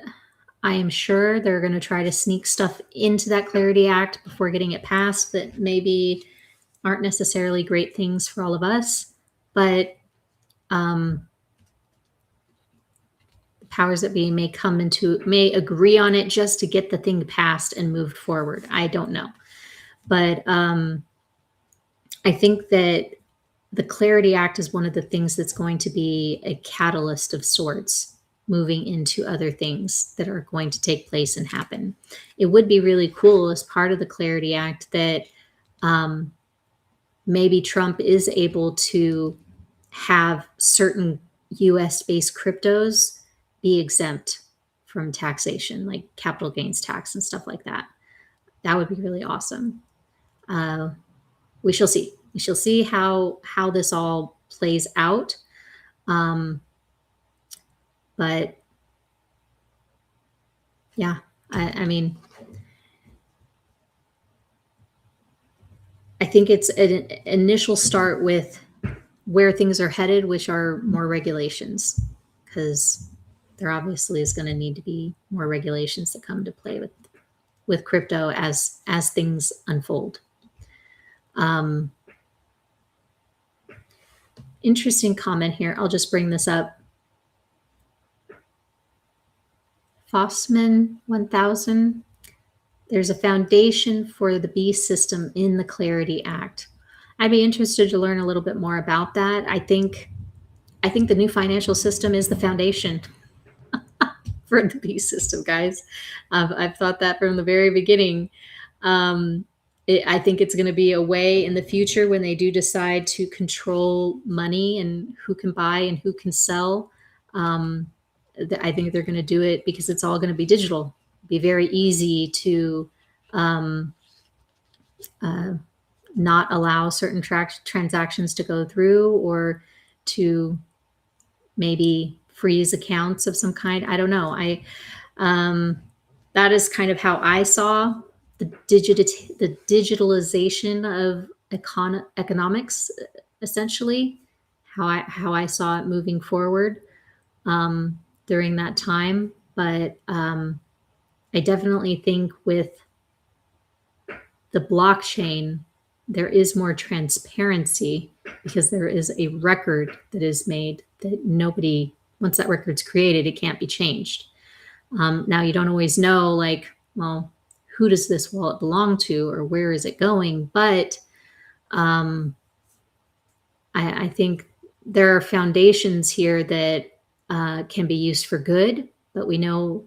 I am sure they're going to try to sneak stuff into that Clarity Act before getting it passed that maybe aren't necessarily great things for all of us. But powers that be may agree on it just to get the thing passed and moved forward. I don't know. But I think that the Clarity Act is one of the things that's going to be a catalyst of sorts moving into other things that are going to take place and happen. It would be really cool as part of the Clarity Act that maybe Trump is able to have certain US-based cryptos be exempt from taxation, like capital gains tax and stuff like that. That would be really awesome. We shall see. We shall see how this all plays out. But yeah, I mean, I think it's an initial start with where things are headed, which are more regulations, because there obviously is going to need to be more regulations that come to play with crypto as things unfold. Interesting comment here. I'll just bring this up. Fossman 1000. There's a foundation for the beast system in the Clarity Act. I'd be interested to learn a little bit more about that. I think the new financial system is the foundation for the beast system, guys. I've thought that from the very beginning. I think it's going to be a way in the future when they do decide to control money and who can buy and who can sell. I think they're going to do it because it's all going to be digital. Be very easy to not allow certain transactions to go through, or to maybe freeze accounts of some kind. I don't know. That is kind of how I saw the digitalization of economics, essentially, how I saw it moving forward during that time. But I definitely think with the blockchain, there is more transparency because there is a record that is made that nobody, once that record's created, it can't be changed. Now, you don't always know, like, well, who does this wallet belong to or where is it going? But I think there are foundations here that can be used for good, but we know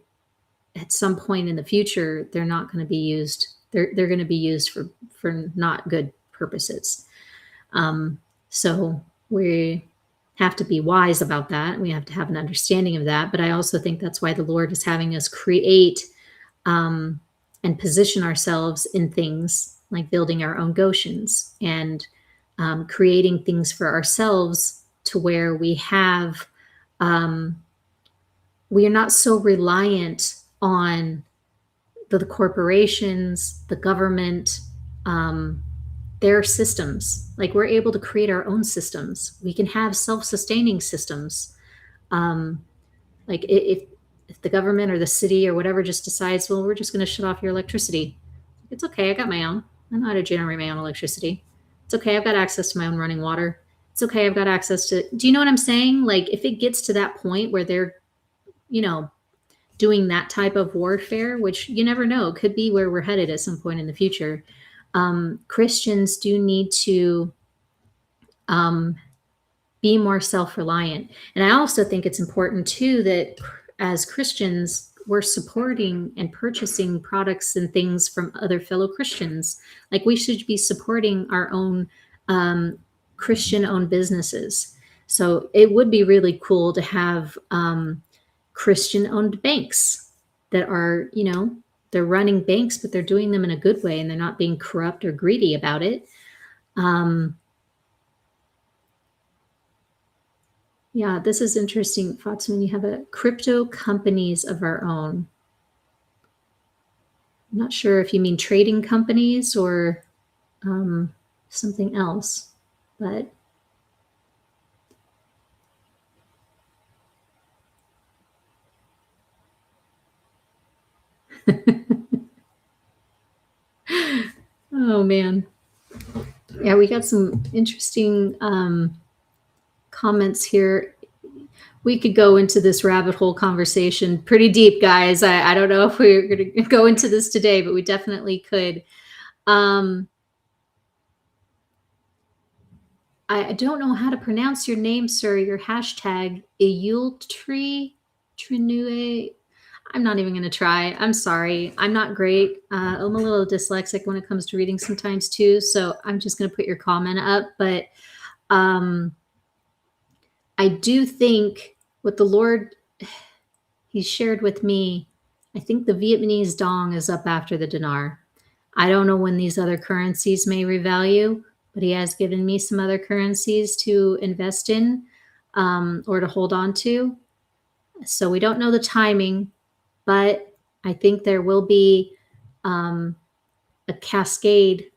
at some point in the future they're not going to be used. They're going to be used for not good purposes. So we have to be wise about that. We have to have an understanding of that. But I also think that's why the Lord is having us create and position ourselves in things like building our own Goshens and creating things for ourselves to where we have, we are not so reliant on the corporations, the government, their systems. Like, we're able to create our own systems. We can have self-sustaining systems. Like if the government or the city or whatever just decides, well, we're just going to shut off your electricity. It's okay. I got my own. I know how to generate my own electricity. It's okay. I've got access to my own running water. It's okay. I've got access to, do you know what I'm saying? Like, if it gets to that point where they're, doing that type of warfare, which you never know, could be where we're headed at some point in the future. Christians do need to be more self-reliant. And I also think it's important too that as Christians, we're supporting and purchasing products and things from other fellow Christians. Like, we should be supporting our own Christian-owned businesses. So it would be really cool to have Christian-owned banks that are, they're running banks, but they're doing them in a good way and they're not being corrupt or greedy about it. Yeah, this is interesting, Fatima. You have a crypto companies of our own. I'm not sure if you mean trading companies or something else, but oh man. Yeah, we got some interesting comments here. We could go into this rabbit hole conversation pretty deep, guys. I don't know if we're going to go into this today, but we definitely could. I don't know how to pronounce your name, sir. Your hashtag, Eultree Trinue. I'm not even going to try. I'm sorry. I'm not great. I'm a little dyslexic when it comes to reading sometimes too. So I'm just going to put your comment up. But I do think what the Lord, He shared with me, I think the Vietnamese dong is up after the dinar. I don't know when these other currencies may revalue, but He has given me some other currencies to invest in or to hold on to. So we don't know the timing, but I think there will be a cascade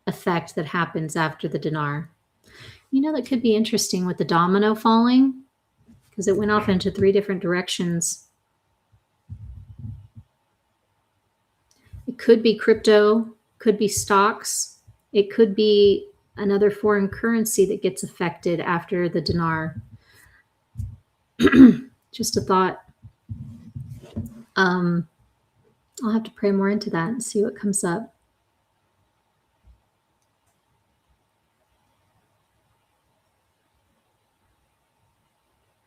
effect that happens after the dinar. That could be interesting with the domino falling, because it went off into 3 different directions. It could be crypto, could be stocks, it could be another foreign currency that gets affected after the dinar. Just a thought. I'll have to pray more into that and see what comes up.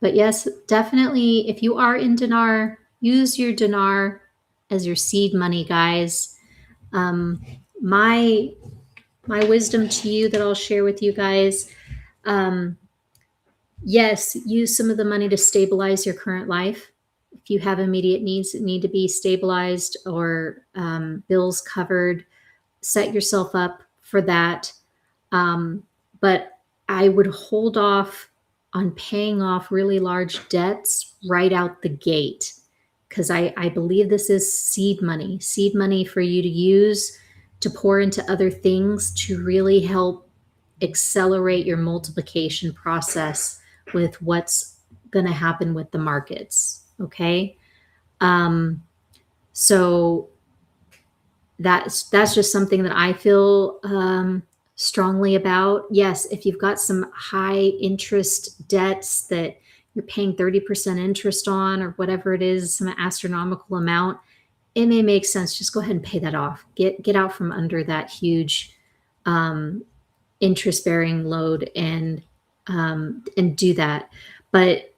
But yes, definitely, if you are in dinar, use your dinar as your seed money, guys. My wisdom to you that I'll share with you guys, yes, use some of the money to stabilize your current life. If you have immediate needs that need to be stabilized or bills covered, set yourself up for that. But I would hold off on paying off really large debts right out the gate, because I believe this is seed money for you to use to pour into other things to really help accelerate your multiplication process with what's going to happen with the markets. Okay. So that's just something that I feel strongly about. Yes, if you've got some high interest debts that you're paying 30% interest on or whatever it is, some astronomical amount, it may make sense. Just go ahead and pay that off. Get out from under that huge um, interest bearing load and do that. But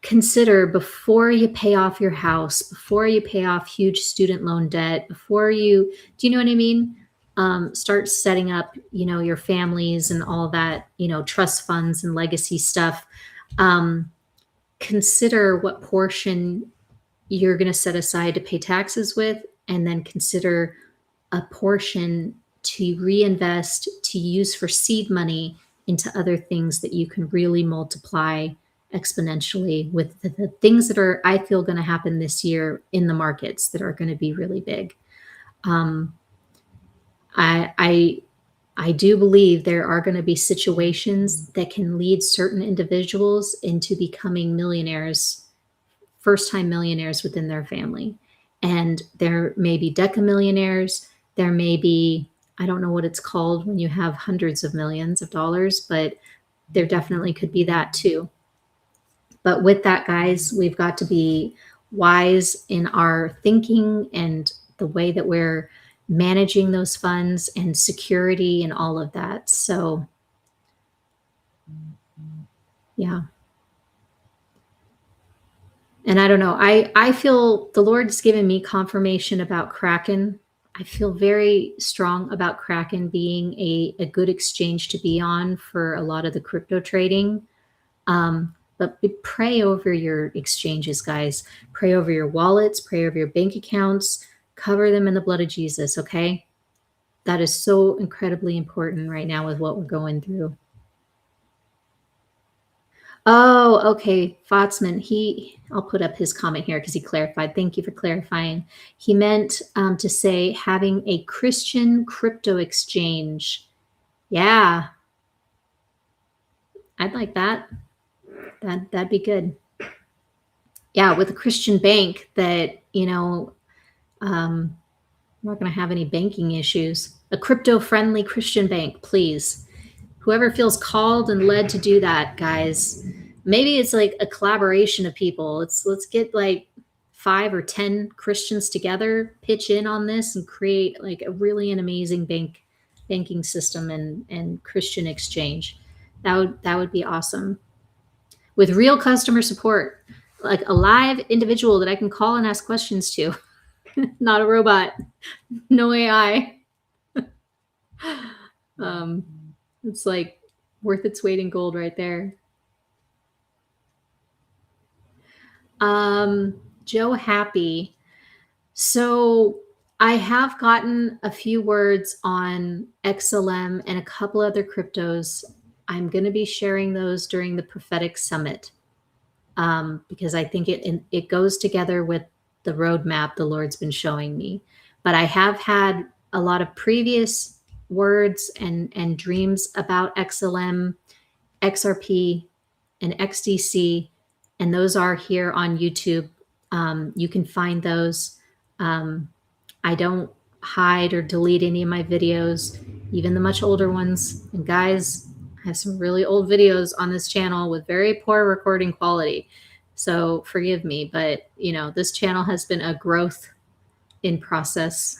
consider before you pay off your house, before you pay off huge student loan debt, before you, do you know what I mean? Start setting up, your families and all that, trust funds and legacy stuff. Um, Consider what portion you're going to set aside to pay taxes with, and then consider a portion to reinvest, to use for seed money into other things that you can really multiply exponentially with the things that are, I feel, going to happen this year in the markets that are going to be really big. Um, I I do believe there are going to be situations that can lead certain individuals into becoming millionaires, first time millionaires within their family. And there may be decamillionaires. There may be, I don't know what it's called when you have hundreds of millions of dollars, but there definitely could be that too. But with that, guys, we've got to be wise in our thinking and the way that we're managing those funds and security and all of that. So, yeah. And I don't know. I feel the Lord's given me confirmation about Kraken. I feel very strong about Kraken being a good exchange to be on for a lot of the crypto trading. But pray over your exchanges, guys. Pray over your wallets, pray over your bank accounts, cover them in the blood of Jesus, okay? That is so incredibly important right now with what we're going through. Oh, okay. Fotzman, I'll put up his comment here because he clarified. Thank you for clarifying. He meant to say having a Christian crypto exchange. Yeah, I'd like that. That'd be good. Yeah, with a Christian bank that, we're not going to have any banking issues. A crypto-friendly Christian bank, please. Whoever feels called and led to do that, guys. Maybe it's like a collaboration of people. Let's get like 5 or 10 Christians together, pitch in on this, and create like a really an amazing banking system and Christian exchange. That would be awesome. With real customer support, like a live individual that I can call and ask questions to, not a robot, no AI. It's like worth its weight in gold right there. Joe Happy. So I have gotten a few words on XLM and a couple other cryptos. I'm going to be sharing those during the Prophetic Summit because I think it goes together with the roadmap the Lord's been showing me. But I have had a lot of previous words and dreams about XLM, XRP, and XDC, and those are here on YouTube. You can find those. I don't hide or delete any of my videos, even the much older ones. And guys, I have some really old videos on this channel with very poor recording quality. So forgive me, but this channel has been a growth in process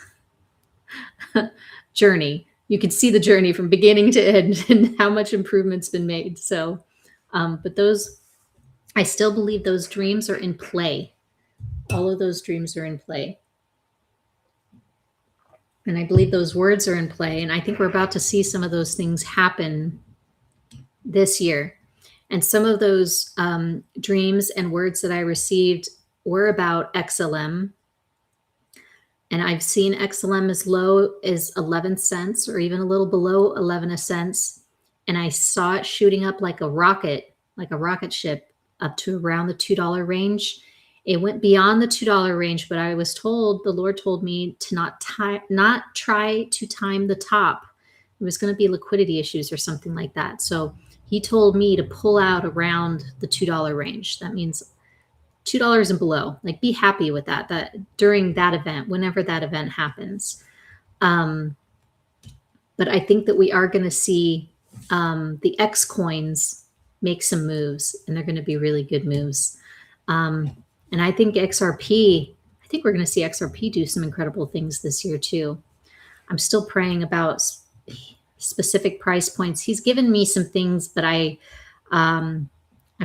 journey. You can see the journey from beginning to end and how much improvement's been made. So, but I still believe those dreams are in play. All of those dreams are in play. And I believe those words are in play. And I think we're about to see some of those things happen this year. And some of those dreams and words that I received were about XLM. And I've seen XLM as low as 11 cents or even a little below 11 cents. And I saw it shooting up like a rocket ship up to around the $2 range. It went beyond the $2 range, but I was told, the Lord told me to not try to time the top. It was going to be liquidity issues or something like that. So he told me to pull out around the $2 range. That means $2 and below. Like, be happy with that during that event, whenever that event happens. Um, but I think that we are going to see the X coins make some moves, and they're going to be really good moves. And I think I think we're going to see XRP do some incredible things this year too. I'm still praying about specific price points. He's given me some things, but I'm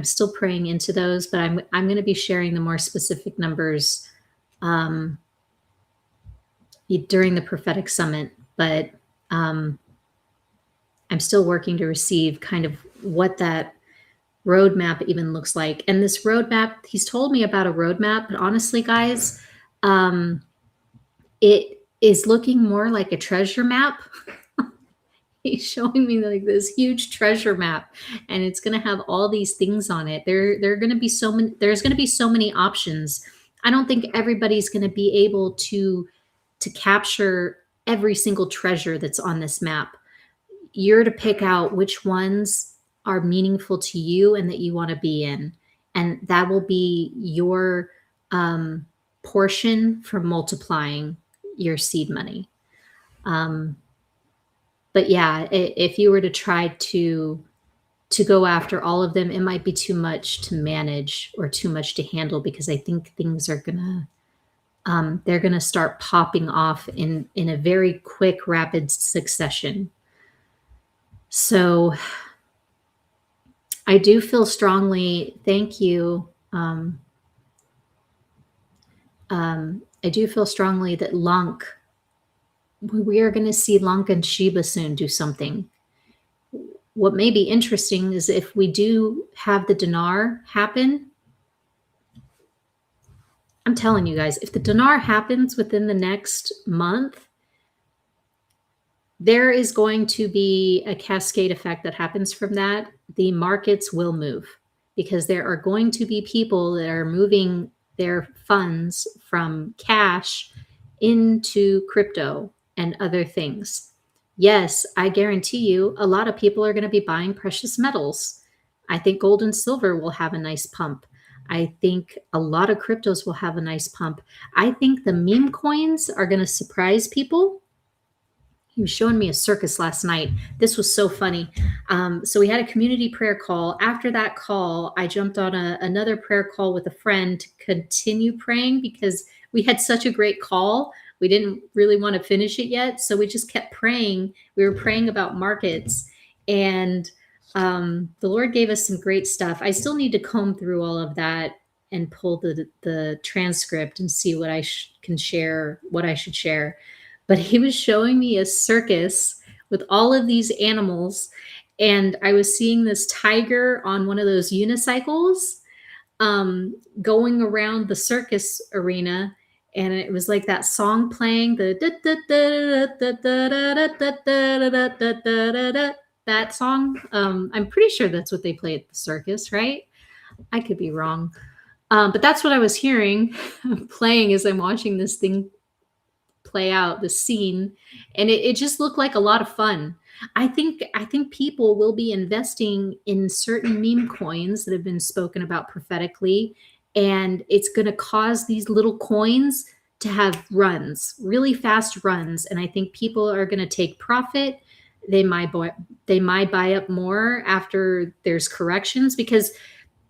still praying into those. But I'm going to be sharing the more specific numbers during the prophetic summit. But I'm still working to receive kind of what that roadmap even looks like. And this roadmap, he's told me about a roadmap, but honestly, guys, it is looking more like a treasure map. He's showing me like this huge treasure map, and it's going to have all these things on it. There are going to be so many. There's going to be so many options. I don't think everybody's going to be able to capture every single treasure that's on this map. You're to pick out which ones are meaningful to you and that you want to be in, and that will be your portion for multiplying your seed money. But yeah, if you were to try to go after all of them, it might be too much to manage or too much to handle, because I think things are gonna they're gonna start popping off in a very quick, rapid succession. So I do feel strongly. Thank you. I do feel strongly that we are going to see Lunk and Shiba soon do something. What may be interesting is if we do have the dinar happen, I'm telling you guys, if the dinar happens within the next month, there is going to be a cascade effect that happens from that. The markets will move, because there are going to be people that are moving their funds from cash into crypto and other things. Yes, I guarantee you a lot of people are going to be buying precious metals. I think gold and silver will have a nice pump. I think a lot of cryptos will have a nice pump. I think the meme coins are going to surprise people. He was showing me a circus last night. This was so funny. So we had a community prayer call. After that call, I jumped on another prayer call with a friend to continue praying, because we had such a great call. We didn't really want to finish it yet, so we just kept praying. We were praying about markets, and the Lord gave us some great stuff. I still need to comb through all of that and pull the transcript and see what I can share, what I should share. But he was showing me a circus with all of these animals, and I was seeing this tiger on one of those unicycles going around the circus arena, and it was like that song playing, that song. I'm pretty sure that's what they play at the circus, right? I could be wrong. But that's what I was hearing playing as I'm watching this thing play out, the scene, and it just looked like a lot of fun. I think people will be investing in certain meme coins that have been spoken about prophetically, and it's going to cause these little coins to have runs, really fast runs, and I think people are going to take profit. They might buy up more after there's corrections, because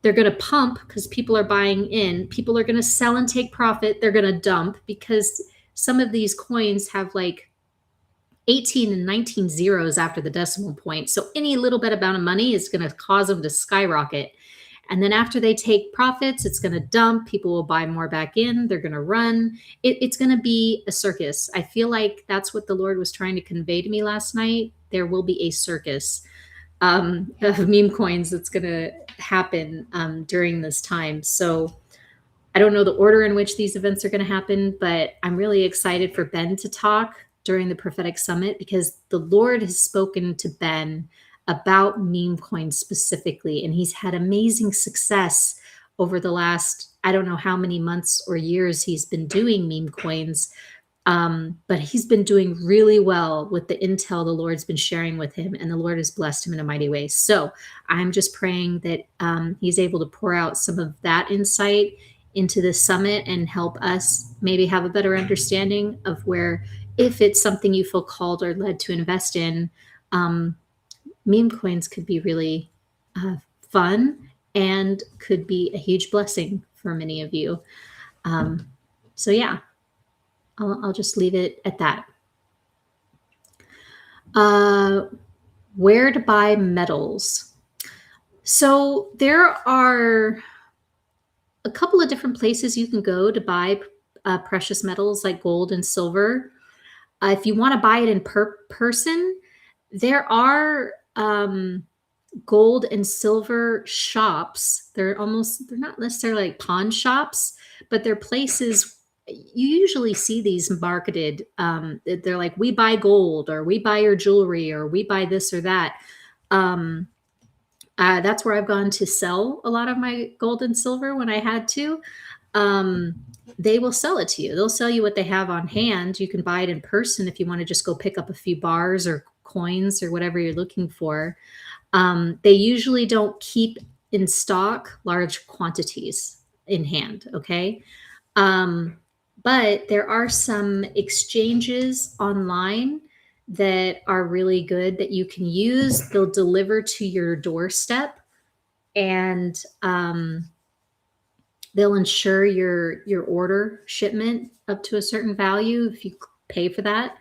they're going to pump because people are buying in. People are going to sell and take profit. They're going to dump because some of these coins have like 18 and 19 zeros after the decimal point. So any little bit amount of money is going to cause them to skyrocket. And then after they take profits, it's going to dump. People will buy more back in. They're going to run. It's going to be a circus. I feel like that's what the Lord was trying to convey to me last night. There will be a circus of meme coins that's going to happen during this time. So I don't know the order in which these events are going to happen, but I'm really excited for Ben to talk during the prophetic summit, because the Lord has spoken to Ben about meme coins specifically, and he's had amazing success over the last, I don't know how many months or years he's been doing meme coins, but he's been doing really well with the intel the Lord's been sharing with him, and the Lord has blessed him in a mighty way. So I'm just praying that he's able to pour out some of that insight into the summit and help us maybe have a better understanding of where if it's something you feel called or led to invest in, meme coins could be really fun and could be a huge blessing for many of you. So yeah, I'll just leave it at that. Where to buy metals. So there are a couple of different places you can go to buy precious metals like gold and silver. If you want to buy it in person, there are gold and silver shops. They're not necessarily like pawn shops, but they're places you usually see these marketed. They're like, we buy gold, or we buy your jewelry, or we buy this or that. That's where I've gone to sell a lot of my gold and silver when I had to. They will sell it to you. They'll sell you what they have on hand. You can buy it in person if you want to just go pick up a few bars or coins or whatever you're looking for. They usually don't keep in stock large quantities in hand, okay? But there are some exchanges online that are really good that you can use. They'll deliver to your doorstep, and they'll insure your order shipment up to a certain value if you pay for that.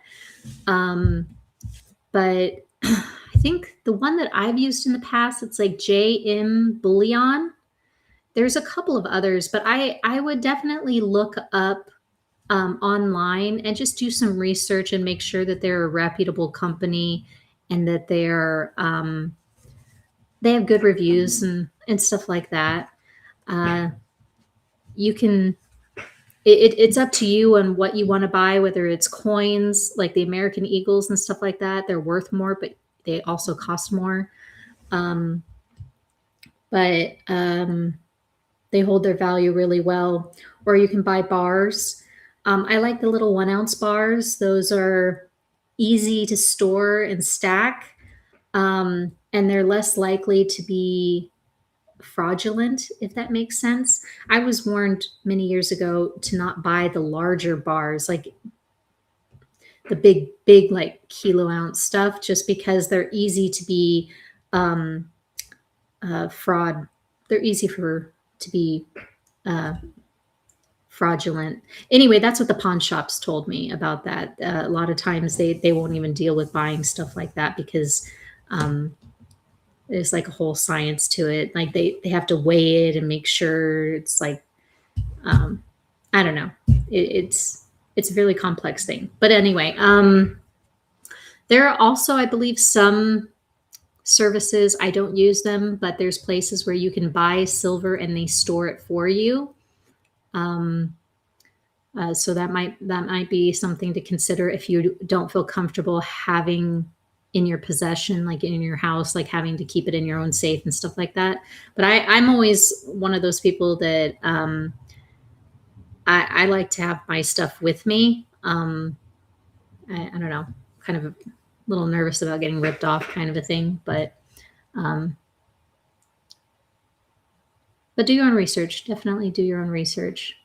But I think the one that I've used in the past, it's like JM Bullion. There's a couple of others, but I would definitely look up online and just do some research and make sure that they're a reputable company and that they have good reviews and stuff like that. You can, it's up to you on what you want to buy, whether it's coins like the American Eagles and stuff like that. They're worth more, but they also cost more. But they hold their value really well. Or you can buy bars. I like the little 1 ounce bars. Those are easy to store and stack, and they're less likely to be fraudulent, if that makes sense. I was warned many years ago to not buy the larger bars, like the big like kilo ounce stuff, just because they're easy to be fraud. They're easy to be fraudulent. Anyway, that's what the pawn shops told me about that. A lot of times they won't even deal with buying stuff like that because there's like a whole science to it. Like they have to weigh it and make sure it's like, I don't know. It's a really complex thing. But anyway, there are also, I believe, some services, I don't use them, but there's places where you can buy silver and they store it for you. So that might be something to consider if you don't feel comfortable having in your possession, like in your house, like having to keep it in your own safe and stuff like that. But I'm always one of those people that I like to have my stuff with me. I don't know, kind of a little nervous about getting ripped off, kind of a thing. But do your own research. Definitely do your own research.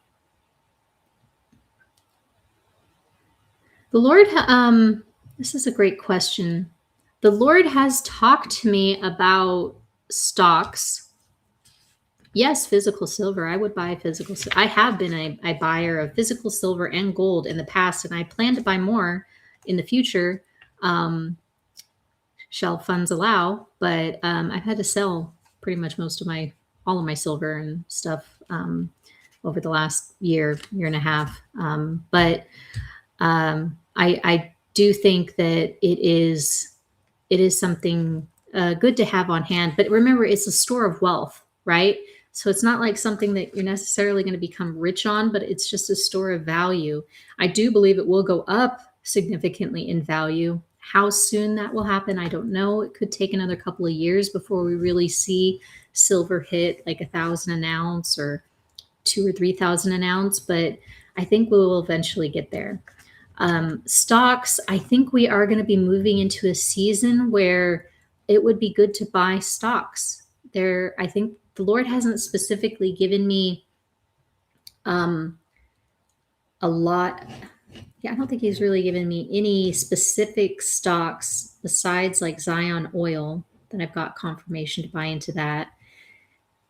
The Lord, this is a great question. The Lord has talked to me about stocks. Yes, physical silver. I would buy physical. I have been a buyer of physical silver and gold in the past, and I plan to buy more in the future. Shall funds allow? But I've had to sell pretty much all of my silver and stuff over the last year and a half. But I do think that it is something good to have on hand. But remember, it's a store of wealth, right? So it's not like something that you're necessarily going to become rich on, but it's just a store of value. I do believe it will go up significantly in value. How soon that will happen, I don't know. It could take another couple of years before we really see silver hit like 1,000 an ounce or 2,000 or 3,000 an ounce, but I think we will eventually get there. Stocks, I think we are going to be moving into a season where it would be good to buy stocks. I think the Lord hasn't specifically given me a lot. Yeah, I don't think he's really given me any specific stocks besides like Zion Oil that I've got confirmation to buy into that.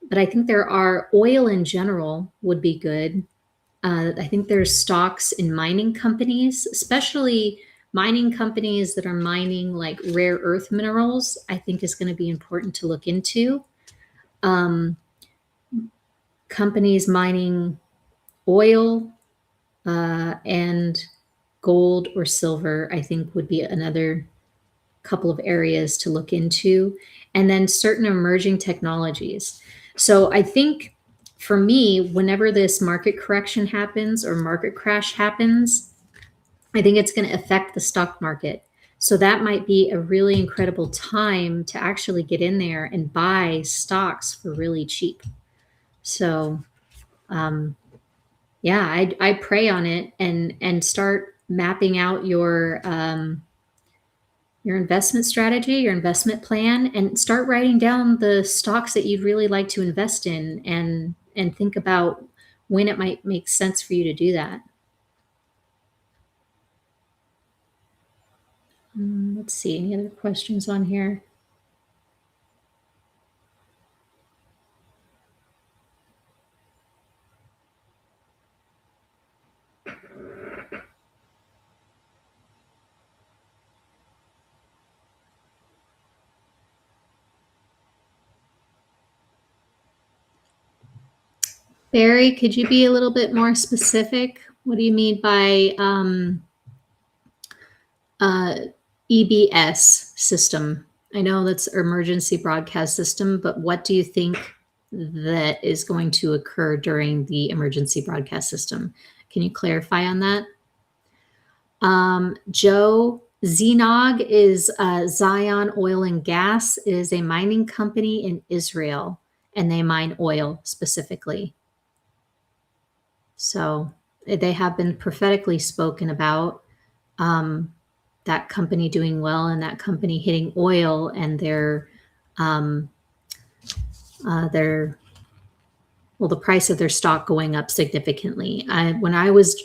But I think there are oil in general would be good. I think there's stocks in mining companies, especially mining companies that are mining like rare earth minerals. I think is going to be important to look into. Um, Companies mining oil and gold or silver, I think would be another couple of areas to look into. And then certain emerging technologies. So I think for me, whenever this market correction happens or market crash happens, I think it's going to affect the stock market. So that might be a really incredible time to actually get in there and buy stocks for really cheap. So, um, yeah, I pray on it and start mapping out your investment strategy, your investment plan, and start writing down the stocks that you'd really like to invest in, and think about when it might make sense for you to do that. Let's see, any other questions on here? Barry, could you be a little bit more specific? What do you mean by uh, EBS system? I know that's emergency broadcast system, but what do you think that is going to occur during the emergency broadcast system? Can you clarify on that? Joe, Zenog is Zion Oil and Gas. It is a mining company in Israel, and they mine oil specifically. So they have been prophetically spoken about, that company doing well and that company hitting oil and um, their well, the price of their stock going up significantly. When I was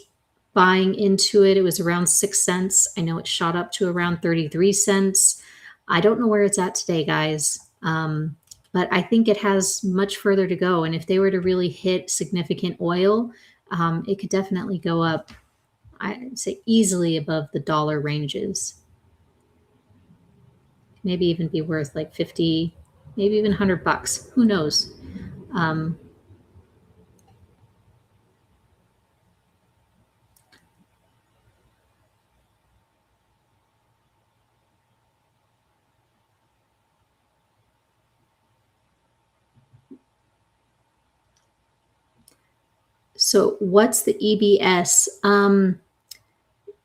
buying into it, it was around 6 cents. I know it shot up to around 33 cents. I don't know where it's at today, guys. But I think it has much further to go. And if they were to really hit significant oil, it could definitely go up, I'd say easily above the dollar ranges. Maybe even be worth like 50, maybe even $100. Who knows? Um, so what's the EBS?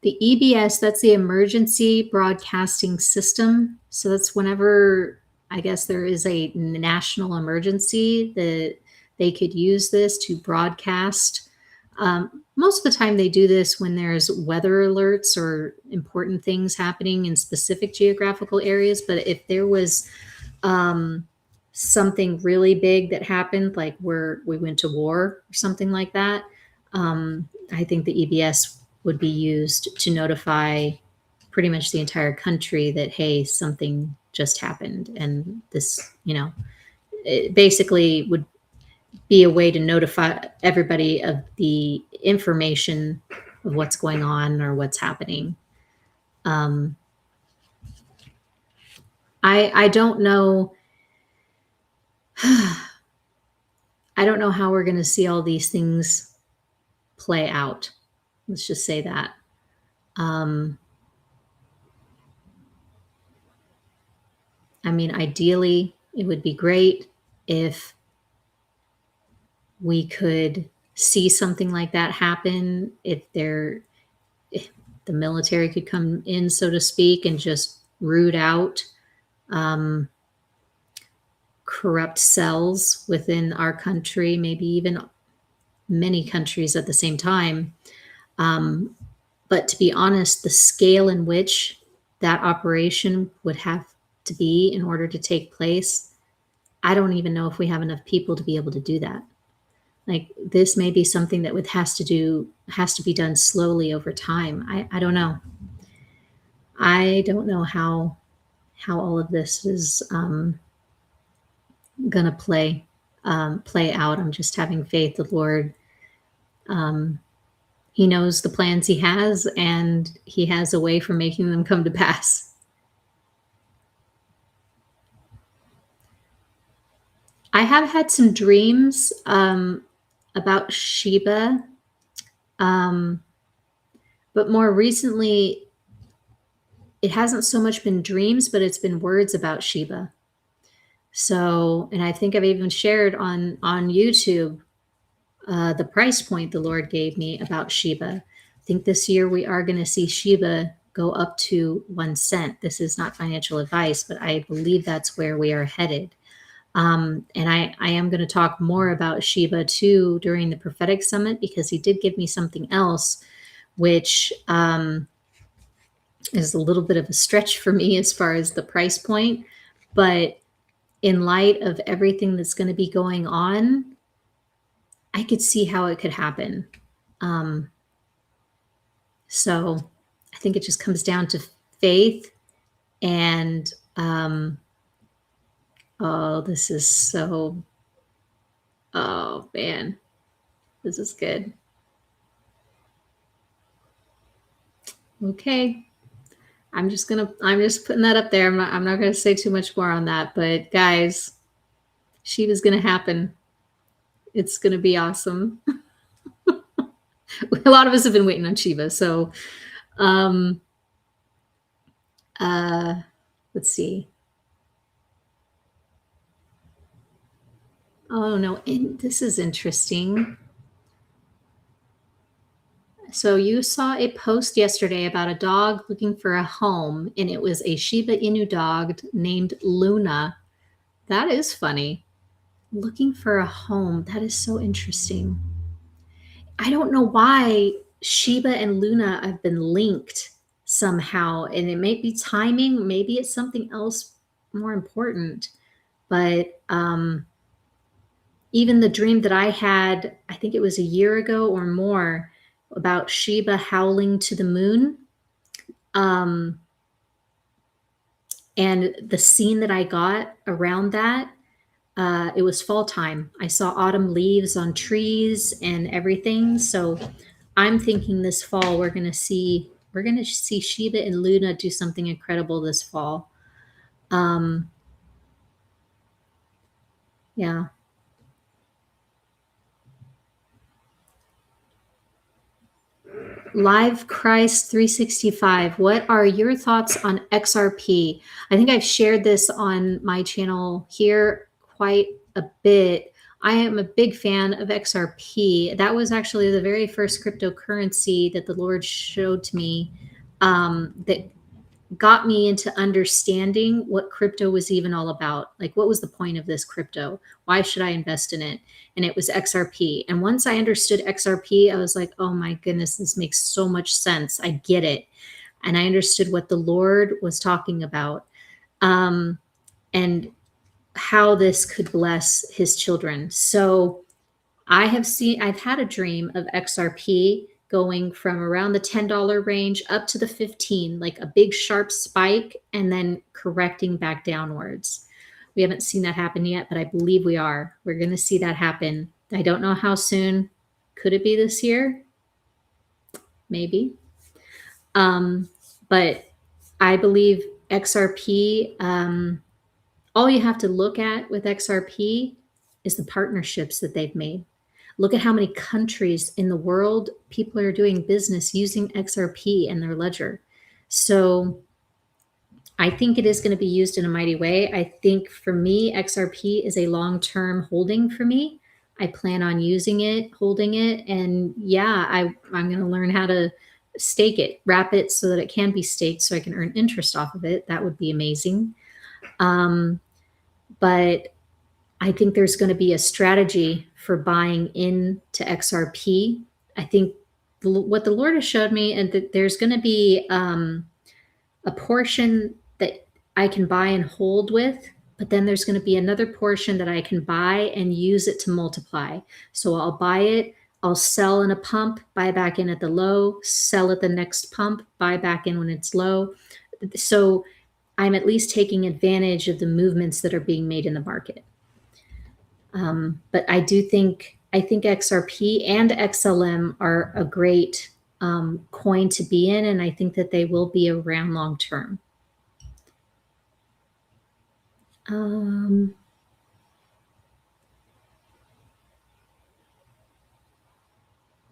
The EBS, that's the emergency broadcasting system. So that's whenever I guess there is a national emergency that they could use this to broadcast. Most of the time, they do this when there's weather alerts or important things happening in specific geographical areas. But if there was something really big that happened, like where we went to war or something like that, I think the EBS would be used to notify pretty much the entire country that, hey, something just happened. And this, it basically would be a way to notify everybody of the information of what's going on or what's happening. Um, I don't know. I don't know how we're going to see all these things play out. Let's just say that. I mean, ideally, it would be great if we could see something like that happen. If the military could come in, so to speak, and just root out corrupt cells within our country, maybe even many countries at the same time. But to be honest, the scale in which that operation would have to be in order to take place, I don't even know if we have enough people to be able to do that. Like this may be something that has to be done slowly over time. I don't know. I don't know how all of this is gonna play out. I'm just having faith the Lord. Um, he knows the plans he has, and he has a way for making them come to pass. I have had some dreams about Sheba, um, but more recently, it hasn't so much been dreams, but it's been words about Sheba. So, and I think I've even shared on YouTube the price point the Lord gave me about Sheba. I think this year we are going to see Sheba go up to 1 cent. This is not financial advice, but I believe that's where we are headed. And I am going to talk more about Sheba too during the prophetic summit, because he did give me something else, which is a little bit of a stretch for me as far as the price point. But in light of everything that's going to be going on, I could see how it could happen. Um, so I think it just comes down to faith and, oh, this is so, oh man, this is good. Okay. I'm just putting that up there. I'm not gonna say too much more on that, but guys, Shiva's gonna happen. It's gonna be awesome. A lot of us have been waiting on Shiva. So um uh let's see. Oh no, and this is interesting. So you saw a post yesterday about a dog looking for a home, and it was a Shiba Inu dog named Luna. That is funny. Looking for a home. That is so interesting. I don't know why Shiba and Luna have been linked somehow, and it may be timing, maybe it's something else more important. But even the dream that I had, I think it was a year ago or more, about Shiba howling to the moon. Um, and the scene that I got around that, it was fall time. I saw autumn leaves on trees and everything. So I'm thinking this fall we're gonna see Shiba and Luna do something incredible this fall. Um, yeah. Live Christ 365. What are your thoughts on XRP? I think I've shared this on my channel here quite a bit. I am a big fan of XRP. That was actually the very first cryptocurrency that the Lord showed to me, that got me into understanding what crypto was even all about. Like, what was the point of this crypto? Why should I invest in it? And it was XRP. And once I understood XRP, I was like, oh my goodness, this makes so much sense. I get it. And I understood what the Lord was talking about, and how this could bless his children. So I've had a dream of XRP going from around the $10 range up to the 15, like a big sharp spike and then correcting back downwards. We haven't seen that happen yet, but I believe we are. We're going to see that happen. I don't know how soon. Could it be this year? Maybe. But I believe XRP, all you have to look at with XRP is the partnerships that they've made. Look at how many countries in the world people are doing business using XRP in their ledger. So I think it is going to be used in a mighty way. I think for me, XRP is a long-term holding for me. I plan on using it, holding it, and yeah, I'm going to learn how to stake it, wrap it so that it can be staked so I can earn interest off of it. That would be amazing. But I think there's going to be a strategy for buying into XRP. I think what the Lord has showed me, and that there's going to be a portion that I can buy and hold with, But then there's going to be another portion that I can buy and use it to multiply. So I'll buy it, I'll sell in a pump, buy back in at the low, sell at the next pump, buy back in when it's low. So I'm at least taking advantage of the movements that are being made in the market. But I think XRP and XLM are a great coin to be in, and I think that they will be around long term. Let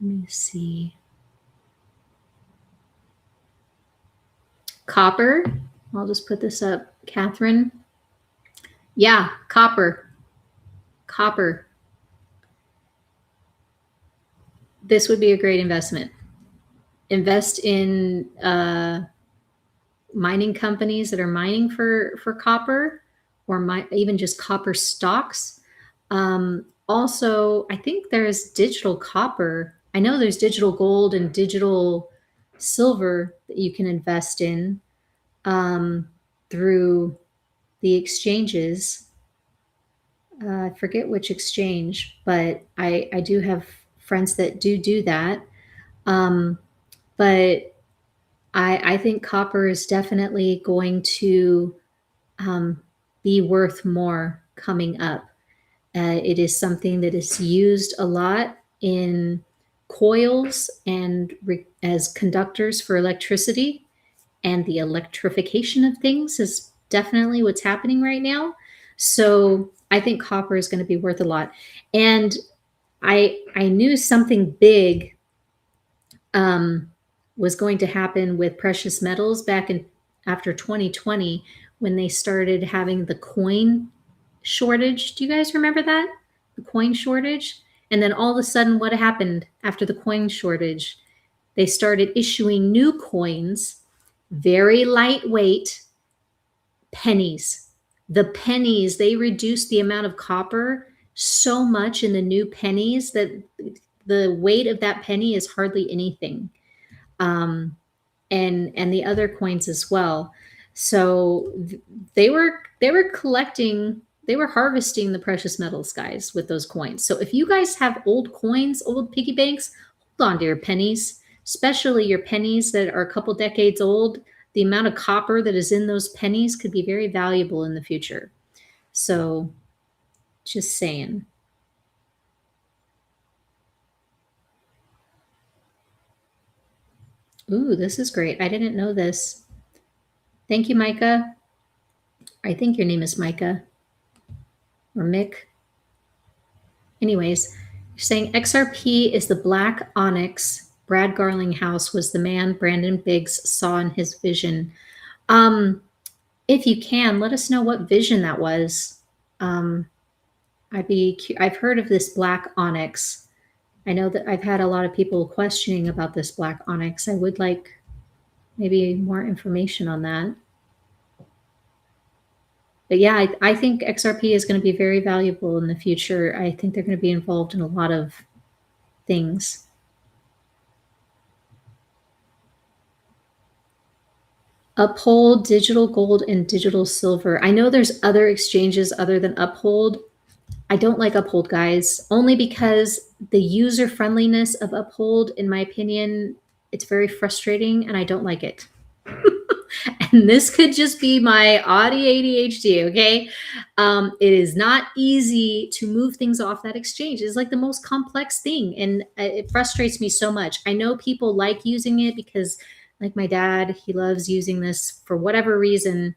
me see. Copper. I'll just put this up. Catherine. Yeah, copper. Copper. This would be a great investment. Invest in mining companies that are mining for copper, or even just copper stocks. Also, I think there's digital copper. I know there's digital gold and digital silver that you can invest in through the exchanges. I forget which exchange, but I do have friends that do that. But I think copper is definitely going to be worth more coming up. It is something that is used a lot in coils and as conductors for electricity, and the electrification of things is definitely what's happening right now. So I think copper is going to be worth a lot. And I knew something big was going to happen with precious metals back in after 2020, when they started having the coin shortage. Do you guys remember that? The coin shortage? And then all of a sudden, what happened after the coin shortage? They started issuing new coins, very lightweight pennies. The pennies, they reduced the amount of copper so much in the new pennies that the weight of that penny is hardly anything. And the other coins as well. So they were collecting, they were harvesting the precious metals, guys, with those coins. So if you guys have old coins, old piggy banks, hold on to your pennies, especially your pennies that are a couple decades old. The amount of copper that is in those pennies could be very valuable in the future. So just saying. Ooh, this is great. I didn't know this. Thank you, Micah. I think your name is Micah or Mick. Anyways, you're saying XRP is the black onyx Brad Garlinghouse was the man Brandon Biggs saw in his vision. If you can, let us know what vision that was. I've heard of this black onyx. I know that I've had a lot of people questioning about this black onyx. I would like maybe more information on that. But yeah, I think XRP is going to be very valuable in the future. I think they're going to be involved in a lot of things. Uphold, digital gold, and digital silver. I know there's other exchanges other than Uphold. I don't like Uphold, guys, only because the user friendliness of Uphold, in my opinion, it's very frustrating and I don't like it. And this could just be my Audi ADHD, okay? It is not easy to move things off that exchange. It's like the most complex thing, and it frustrates me so much. I know people like using it because, like my dad, he loves using this for whatever reason.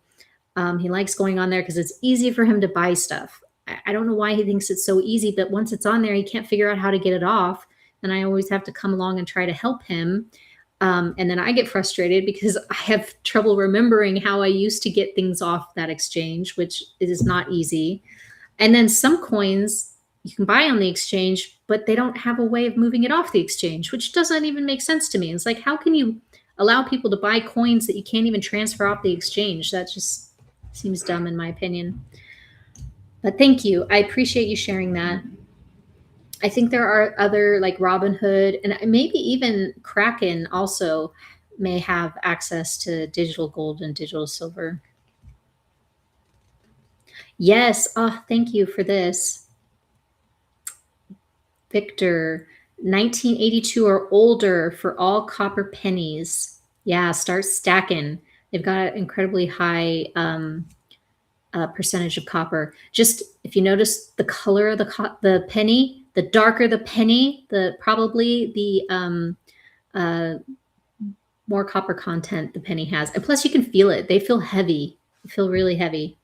He likes going on there because it's easy for him to buy stuff. I don't know why he thinks it's so easy, but once it's on there, he can't figure out how to get it off. And I always have to come along and try to help him. And then I get frustrated because I have trouble remembering how I used to get things off that exchange, which is not easy. And then some coins you can buy on the exchange, but they don't have a way of moving it off the exchange, which doesn't even make sense to me. It's like, how can you allow people to buy coins that you can't even transfer off the exchange? That just seems dumb in my opinion. But thank you. I appreciate you sharing that. I think there are other, like Robinhood and maybe even Kraken also may have access to digital gold and digital silver. Yes. Oh, thank you for this. Victor, 1982 or older for all copper pennies. Yeah, start stacking. They've got an incredibly high percentage of copper. Just if you notice the color of the penny, the darker the penny, the probably the uh, more copper content the penny has. And plus, you can feel it. They feel heavy. They feel really heavy.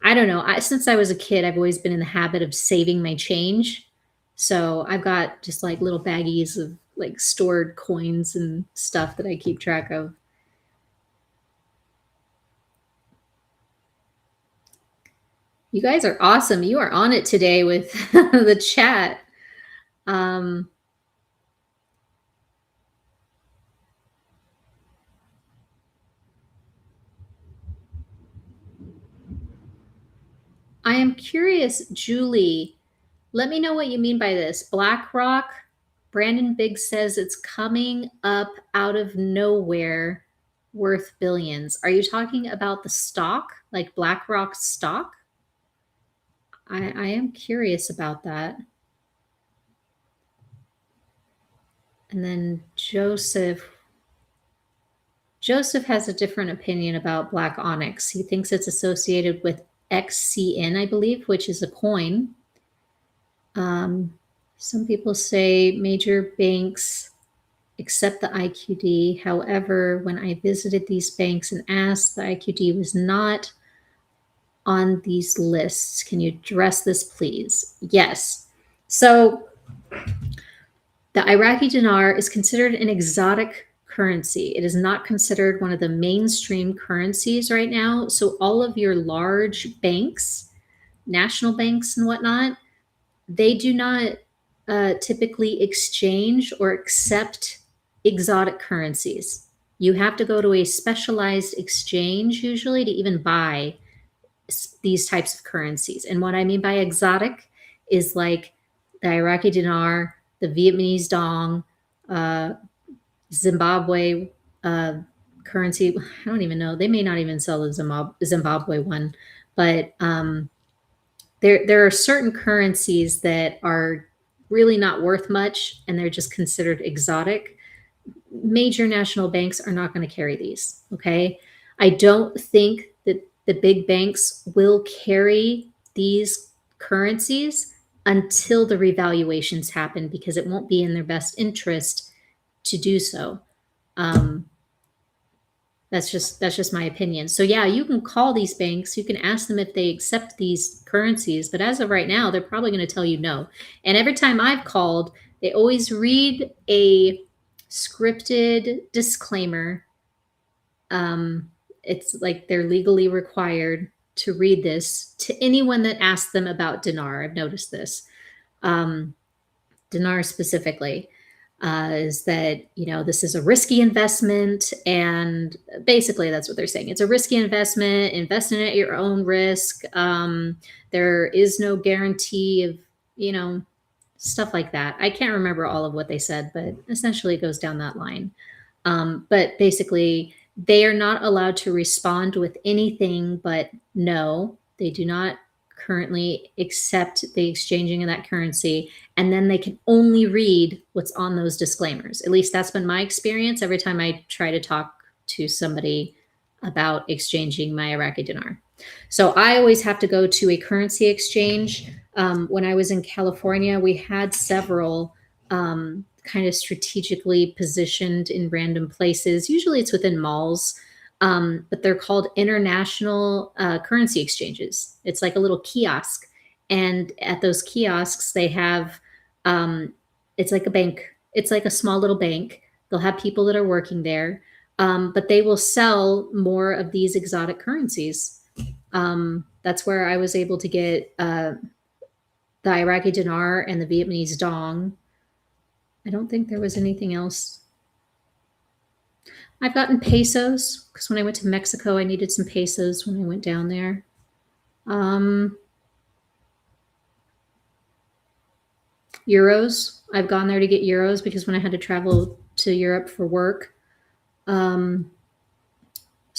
I don't know. Since I was a kid, I've always been in the habit of saving my change. So I've got just like little baggies of like stored coins and stuff that I keep track of. You guys are awesome. You are on it today with the chat. Um, I am curious, Julie. Let me know what you mean by this. BlackRock, Brandon Biggs says it's coming up out of nowhere, worth billions. Are you talking about the stock, like BlackRock stock? I am curious about that. And then Joseph has a different opinion about Black Onyx. He thinks it's associated with XCN, I believe, which is a coin. Some people say major banks accept the IQD. However, when I visited these banks and asked, the IQD was not on these lists. Can you address this, please? Yes. So the Iraqi dinar is considered an exotic currency. It is not considered one of the mainstream currencies right now. So all of your large banks, national banks and whatnot, they do not typically exchange or accept exotic currencies. You have to go to a specialized exchange usually to even buy these types of currencies. And what I mean by exotic is like the Iraqi dinar, the Vietnamese dong, uh, Zimbabwe currency. I don't even know. They may not even sell the Zimbabwe one, but there are certain currencies that are really not worth much, and they're just considered exotic. Major national banks are not going to carry these. Okay, I don't think that the big banks will carry these currencies until the revaluations happen because it won't be in their best interest to do so. Um, that's just my opinion. So yeah, you can call these banks, you can ask them if they accept these currencies, but as of right now, they're probably going to tell you no. And every time I've called, they always read a scripted disclaimer. It's like they're legally required to read this to anyone that asks them about dinar. I've noticed this. Dinar specifically, is that this is a risky investment, and basically that's what they're saying. It's a risky investment. Invest in it at your own risk. There is no guarantee of stuff like that. I can't remember all of what they said, but essentially it goes down that line. But basically, they are not allowed to respond with anything but no. They do not currently accept the exchanging of that currency, and then they can only read what's on those disclaimers. At least that's been my experience every time I try to talk to somebody about exchanging my Iraqi dinar. So I always have to go to a currency exchange. When I was in California, we had several kind of strategically positioned in random places. Usually it's within malls, but they're called international currency exchanges. It's like a little kiosk. And at those kiosks, they have, it's like a bank, it's like a small little bank. They'll have people that are working there, but they will sell more of these exotic currencies. That's where I was able to get the Iraqi dinar and the Vietnamese dong. I don't think there was anything else. I've gotten pesos because when I went to Mexico, I needed some pesos when I went down there. Euros. I've gone there to get euros because when I had to travel to Europe for work,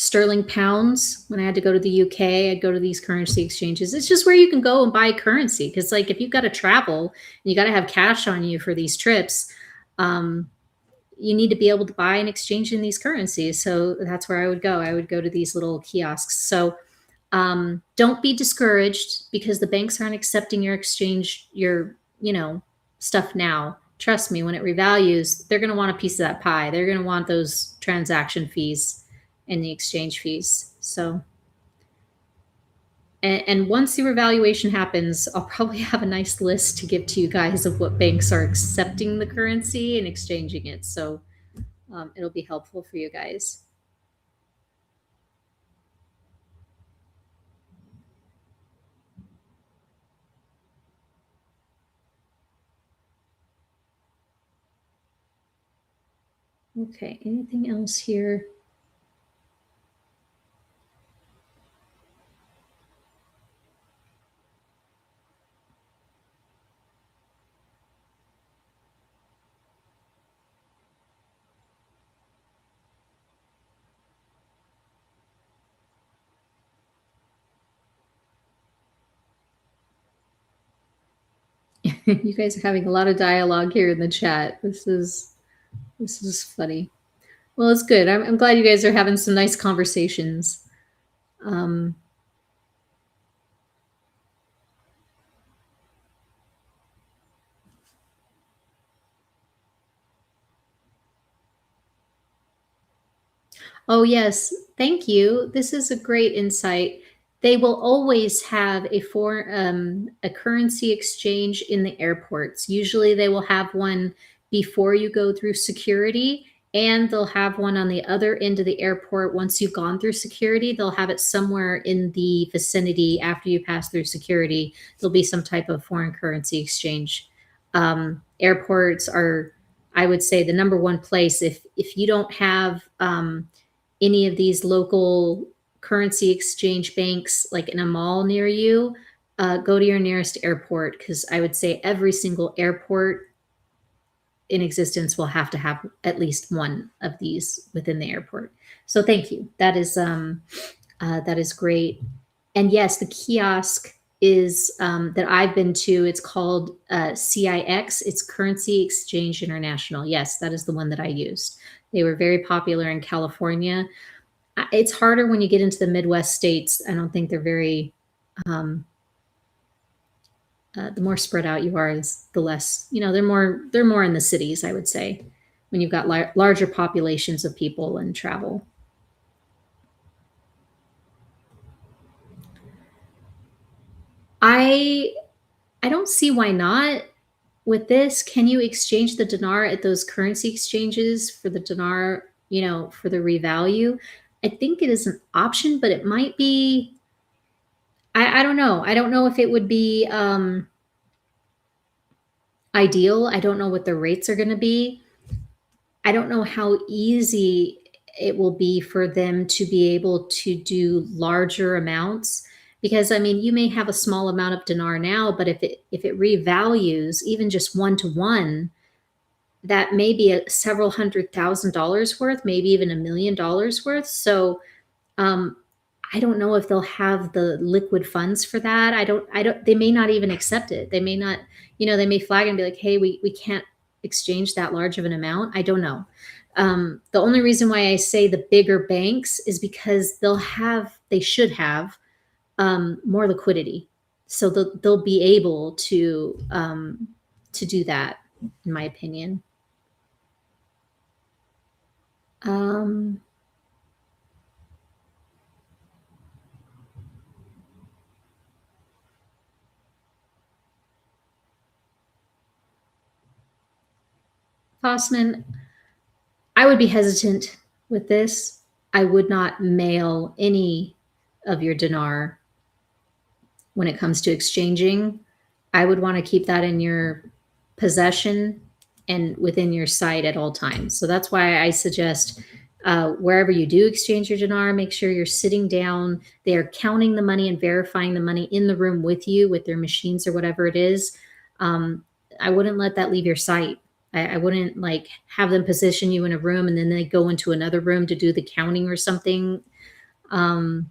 sterling pounds. When I had to go to the UK, I'd go to these currency exchanges. It's just where you can go and buy currency. Because, like, if you've got to travel and you got to have cash on you for these trips, um, you need to be able to buy and exchange in these currencies. So that's where I would go. I would go to these little kiosks. So don't be discouraged because the banks aren't accepting your exchange, your, stuff now. Trust me, when it revalues, they're going to want a piece of that pie. They're going to want those transaction fees and the exchange fees. So, and once the revaluation happens, I'll probably have a nice list to give to you guys of what banks are accepting the currency and exchanging it. So it'll be helpful for you guys. Okay, anything else here? You guys are having a lot of dialogue here in the chat. This is funny. Well, it's good. I'm glad you guys are having some nice conversations. Um, Oh, yes. Thank you. This is a great insight. They will always have a currency exchange in the airports. Usually they will have one before you go through security, and they'll have one on the other end of the airport once you've gone through security. They'll have it somewhere in the vicinity after you pass through security. There'll be some type of foreign currency exchange. Airports are, I would say, the number one place. If you don't have any of these local currency exchange banks like in a mall near you, go to your nearest airport, because I would say every single airport in existence will have to have at least one of these within the airport. So thank you. That is great. And yes, the kiosk is that I've been to. It's called CIX. It's Currency Exchange International. Yes, that is the one that I used. They were very popular in California. It's harder when you get into the Midwest states. I don't think they're very. The more spread out you are, the less. They're more in the cities, I would say, when you've got larger populations of people and travel. I I don't see why not. With this, can you exchange the dinar at those currency exchanges for the dinar, for the revalue? I think it is an option, but it might be. I don't know. I don't know if it would be ideal. I don't know what the rates are going to be. I don't know how easy it will be for them to be able to do larger amounts, because I mean, you may have a small amount of dinar now, but if it revalues even just one to one, that may be a several $100,000 worth, maybe even $1 million worth. So um, I don't know if they'll have the liquid funds for that. I don't, they may not even accept it. They may not, they may flag and be like, hey, we can't exchange that large of an amount. I don't know. The only reason why I say the bigger banks is because they should have more liquidity. So they'll be able to do that, in my opinion. Um, Fossman, I would be hesitant with this. I would not mail any of your dinar when it comes to exchanging. I would want to keep that in your possession and within your sight at all times. So that's why I suggest wherever you do exchange your dinar, make sure you're sitting down. They're counting the money and verifying the money in the room with you with their machines or whatever it is. I wouldn't let that leave your sight. I wouldn't like have them position you in a room and then they go into another room to do the counting or something. Um,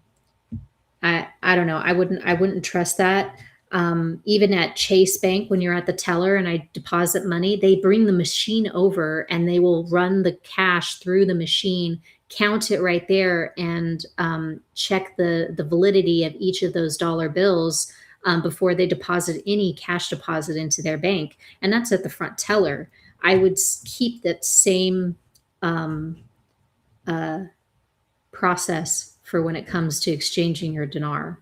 I don't know. I wouldn't trust that. Even at Chase Bank, when you're at the teller and I deposit money, they bring the machine over and they will run the cash through the machine, count it right there, and check the validity of each of those dollar bills before they deposit any cash deposit into their bank. And that's at the front teller. I would keep that same um, uh, process for when it comes to exchanging your dinar.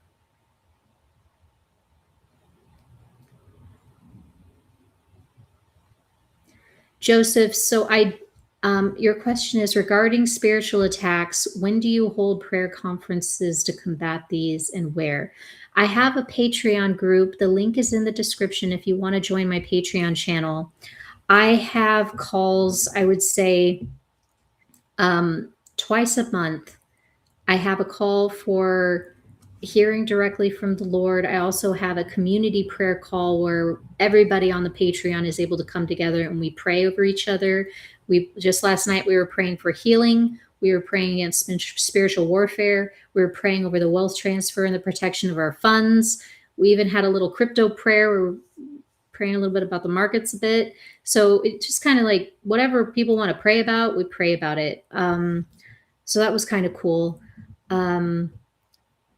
Joseph, your question is regarding spiritual attacks. When do you hold prayer conferences to combat these and where? I have a Patreon group. The link is in the description if you want to join my Patreon channel. I have calls, I would say, twice a month. I have a call for hearing directly from the Lord. I also have a community prayer call where everybody on the Patreon is able to come together and we pray over each other. We just last night we were praying for healing. We were praying against spiritual warfare. We were praying over the wealth transfer and the protection of our funds. We even had a little crypto prayer. We were praying a little bit about the markets a bit. So it just kind of like whatever people want to pray about, we pray about it. So that was kind of cool.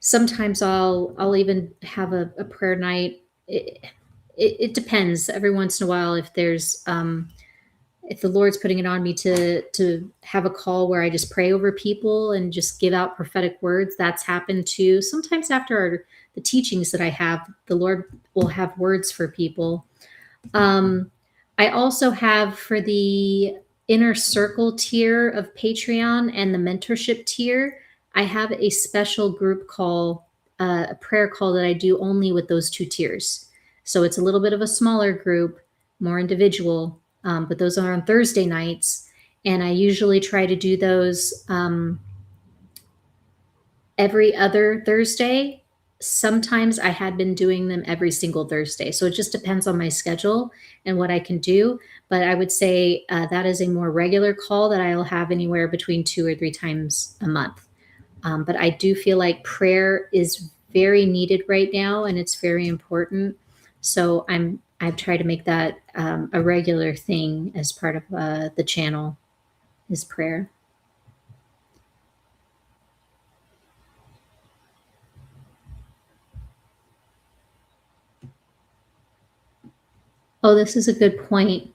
Sometimes I'll even have a prayer night. It depends. Every once in a while, if there's if the Lord's putting it on me to have a call where I just pray over people and just give out prophetic words, that's happened too. Sometimes after the teachings that I have, the Lord will have words for people. I also have for the inner circle tier of Patreon and the mentorship tier, I have a special group call, a prayer call that I do only with those two tiers. So it's a little bit of a smaller group, more individual, but those are on Thursday nights. And I usually try to do those every other Thursday. Sometimes I had been doing them every single Thursday. So it just depends on my schedule and what I can do. But I would say that is a more regular call that I'll have anywhere between 2 or 3 times a month. But I do feel like prayer is very needed right now and it's very important. So I've tried to make that a regular thing as part of the channel is prayer. Oh, this is a good point.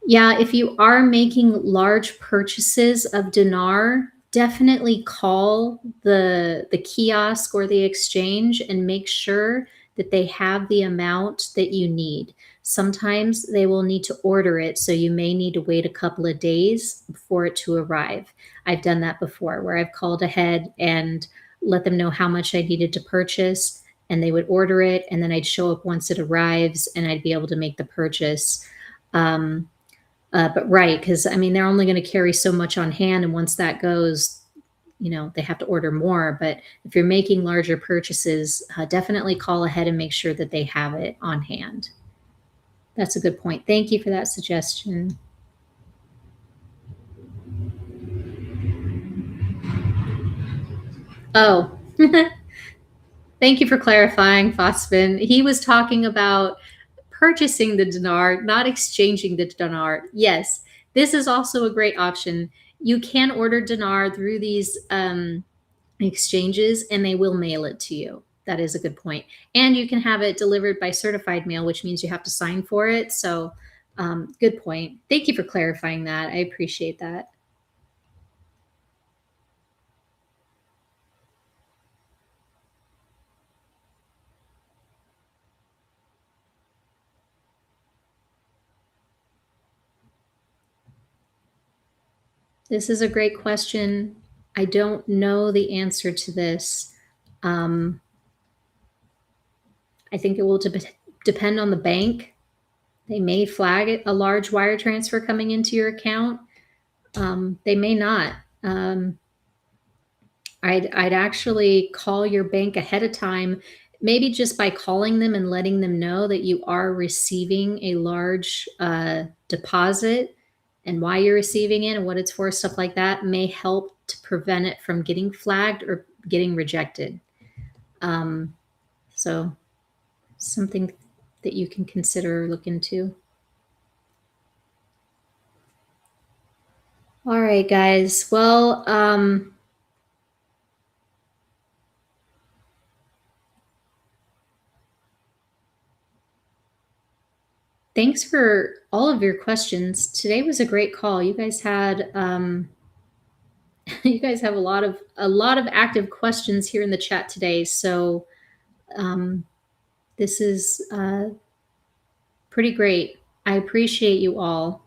Yeah, if you are making large purchases of dinar, definitely call the kiosk or the exchange and make sure that they have the amount that you need. Sometimes they will need to order it, so you may need to wait a couple of days for it to arrive. I've done that before where I've called ahead and let them know how much I needed to purchase and they would order it and then I'd show up once it arrives and I'd be able to make the purchase. But right, because I mean, they're only going to carry so much on hand, and once that goes, they have to order more. But if you're making larger purchases, definitely call ahead and make sure that they have it on hand. That's a good point. Thank you for that suggestion. Oh, thank you for clarifying, Phosphine. He was talking about purchasing the dinar, not exchanging the dinar. Yes, this is also a great option. You can order dinar through these exchanges and they will mail it to you. That is a good point. And you can have it delivered by certified mail, which means you have to sign for it. So, good point. Thank you for clarifying that. I appreciate that. This is a great question. I don't know the answer to this. I think it will depend on the bank. They may flag a large wire transfer coming into your account. They may not. I'd actually call your bank ahead of time, maybe just by calling them and letting them know that you are receiving a large deposit and why you're receiving it and what it's for, stuff like that may help to prevent it from getting flagged or getting rejected. So something that you can consider or look into. All right, guys. Well, thanks for all of your questions. Today was a great call. You guys had you guys have a lot of active questions here in the chat today. So this is pretty great. I appreciate you all.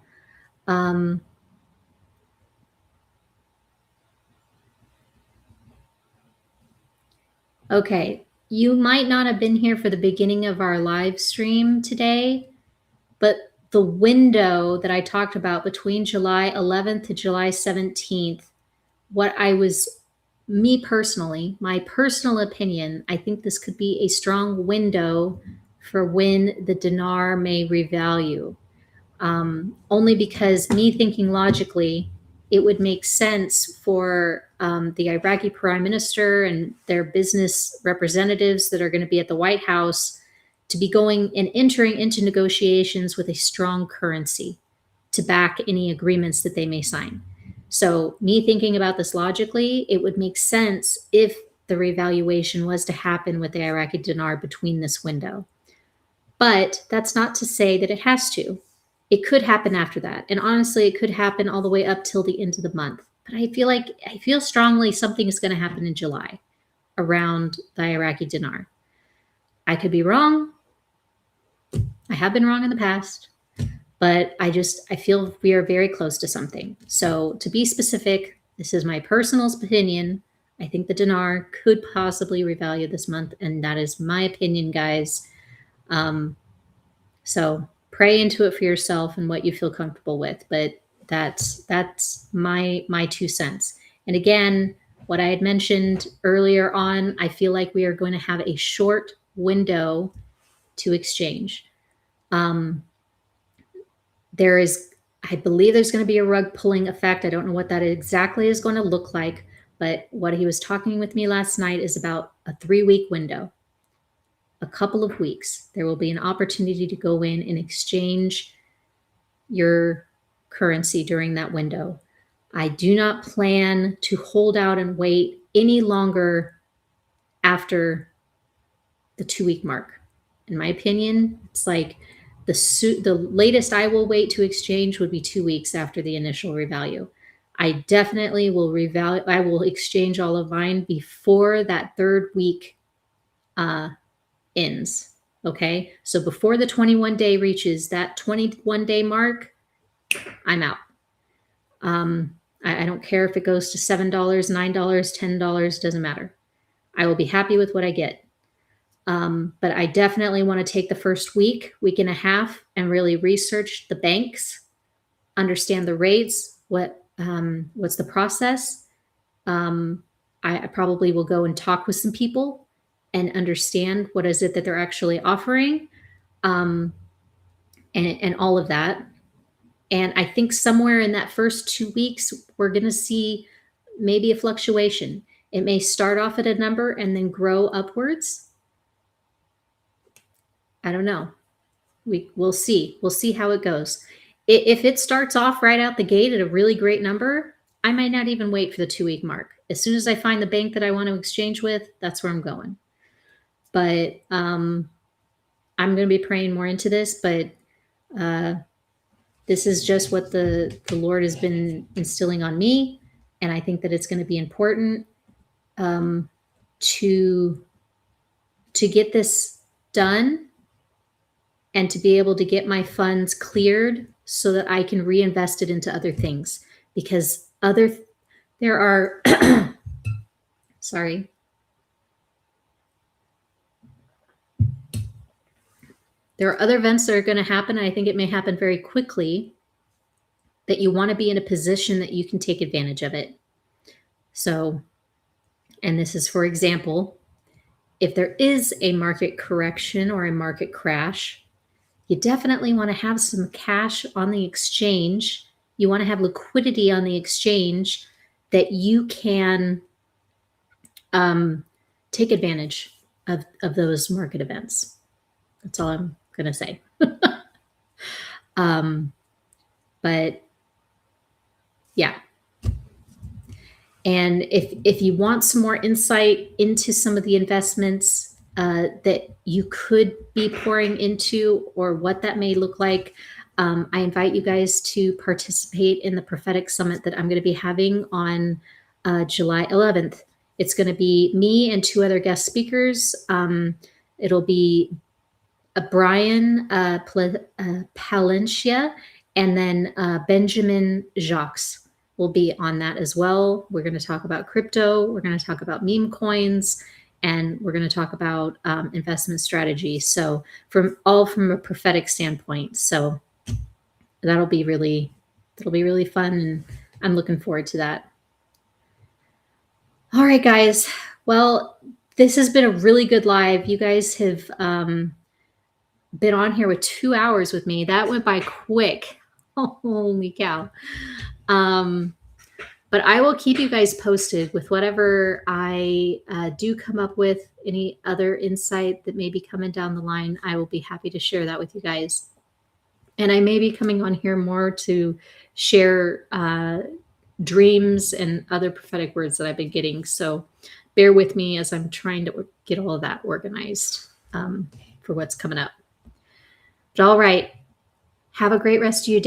Okay, you might not have been here for the beginning of our live stream today, but the window that I talked about between July 11th to July 17th, me personally, my personal opinion, I think this could be a strong window for when the dinar may revalue. Only because me thinking logically, it would make sense for the Iraqi prime minister and their business representatives that are going to be at the White House to be going and entering into negotiations with a strong currency to back any agreements that they may sign. So, me thinking about this logically, it would make sense if the revaluation was to happen with the Iraqi dinar between this window. But that's not to say that it has to. It could happen after that. And honestly, it could happen all the way up till the end of the month. But I feel strongly something is going to happen in July around the Iraqi dinar. I could be wrong. I have been wrong in the past, but I feel we are very close to something. So to be specific, this is my personal opinion. I think the dinar could possibly revalue this month, and that is my opinion, guys. So pray into it for yourself and what you feel comfortable with. But that's my 2 cents. And again, what I had mentioned earlier on, I feel like we are going to have a short window to exchange. I believe there's going to be a rug pulling effect. I don't know what that exactly is going to look like, but what he was talking with me last night is about a 3-week window. A couple of weeks, there will be an opportunity to go in and exchange your currency during that window. I do not plan to hold out and wait any longer after the 2-week mark. In my opinion, it's like the latest I will wait to exchange would be 2 weeks after the initial revalue. I definitely will I will exchange all of mine before that 3rd week ends. Okay, so before the 21 day reaches that 21 day mark, I'm out. I don't care if it goes to $7, $9, $10, doesn't matter. I will be happy with what I get. But I definitely want to take the first week and a half and really research the banks, understand the rates, what's the process. I probably will go and talk with some people and understand what is it that they're actually offering, and all of that. And I think somewhere in that first 2 weeks, we're going to see maybe a fluctuation. It may start off at a number and then grow upwards. I don't know. We'll see. We'll see how it goes. If it starts off right out the gate at a really great number, I might not even wait for the 2-week mark. As soon as I find the bank that I want to exchange with, that's where I'm going. But I'm going to be praying more into this, but this is just what the Lord has been instilling on me. And I think that it's going to be important to get this done and to be able to get my funds cleared so that I can reinvest it into other things. Because there are, sorry. There are other events that are going to happen. And I think it may happen very quickly, that you want to be in a position that you can take advantage of it. So, and this is, for example, if there is a market correction or a market crash, you definitely want to have some cash on the exchange. You want to have liquidity on the exchange that you can take advantage of those market events. That's all I'm going to say. But yeah. And if you want some more insight into some of the investments that you could be pouring into, or what that may look like, I invite you guys to participate in the Prophetic Summit that I'm going to be having on July 11th. It's going to be me and 2 other guest speakers. It'll be Brian Palencia, and then Benjamin Jacques will be on that as well. We're going to talk about crypto. We're going to talk about meme coins, and we're going to talk about investment strategy. So from a prophetic standpoint. So that'll be really fun, and I'm looking forward to that. All right, guys. Well, this has been a really good live. You guys have been on here with 2 hours with me. That went by quick. Holy cow. But I will keep you guys posted with whatever I do come up with. Any other insight that may be coming down the line, I will be happy to share that with you guys. And I may be coming on here more to share dreams and other prophetic words that I've been getting. So bear with me as I'm trying to get all of that organized for what's coming up. But all right. Have a great rest of your day.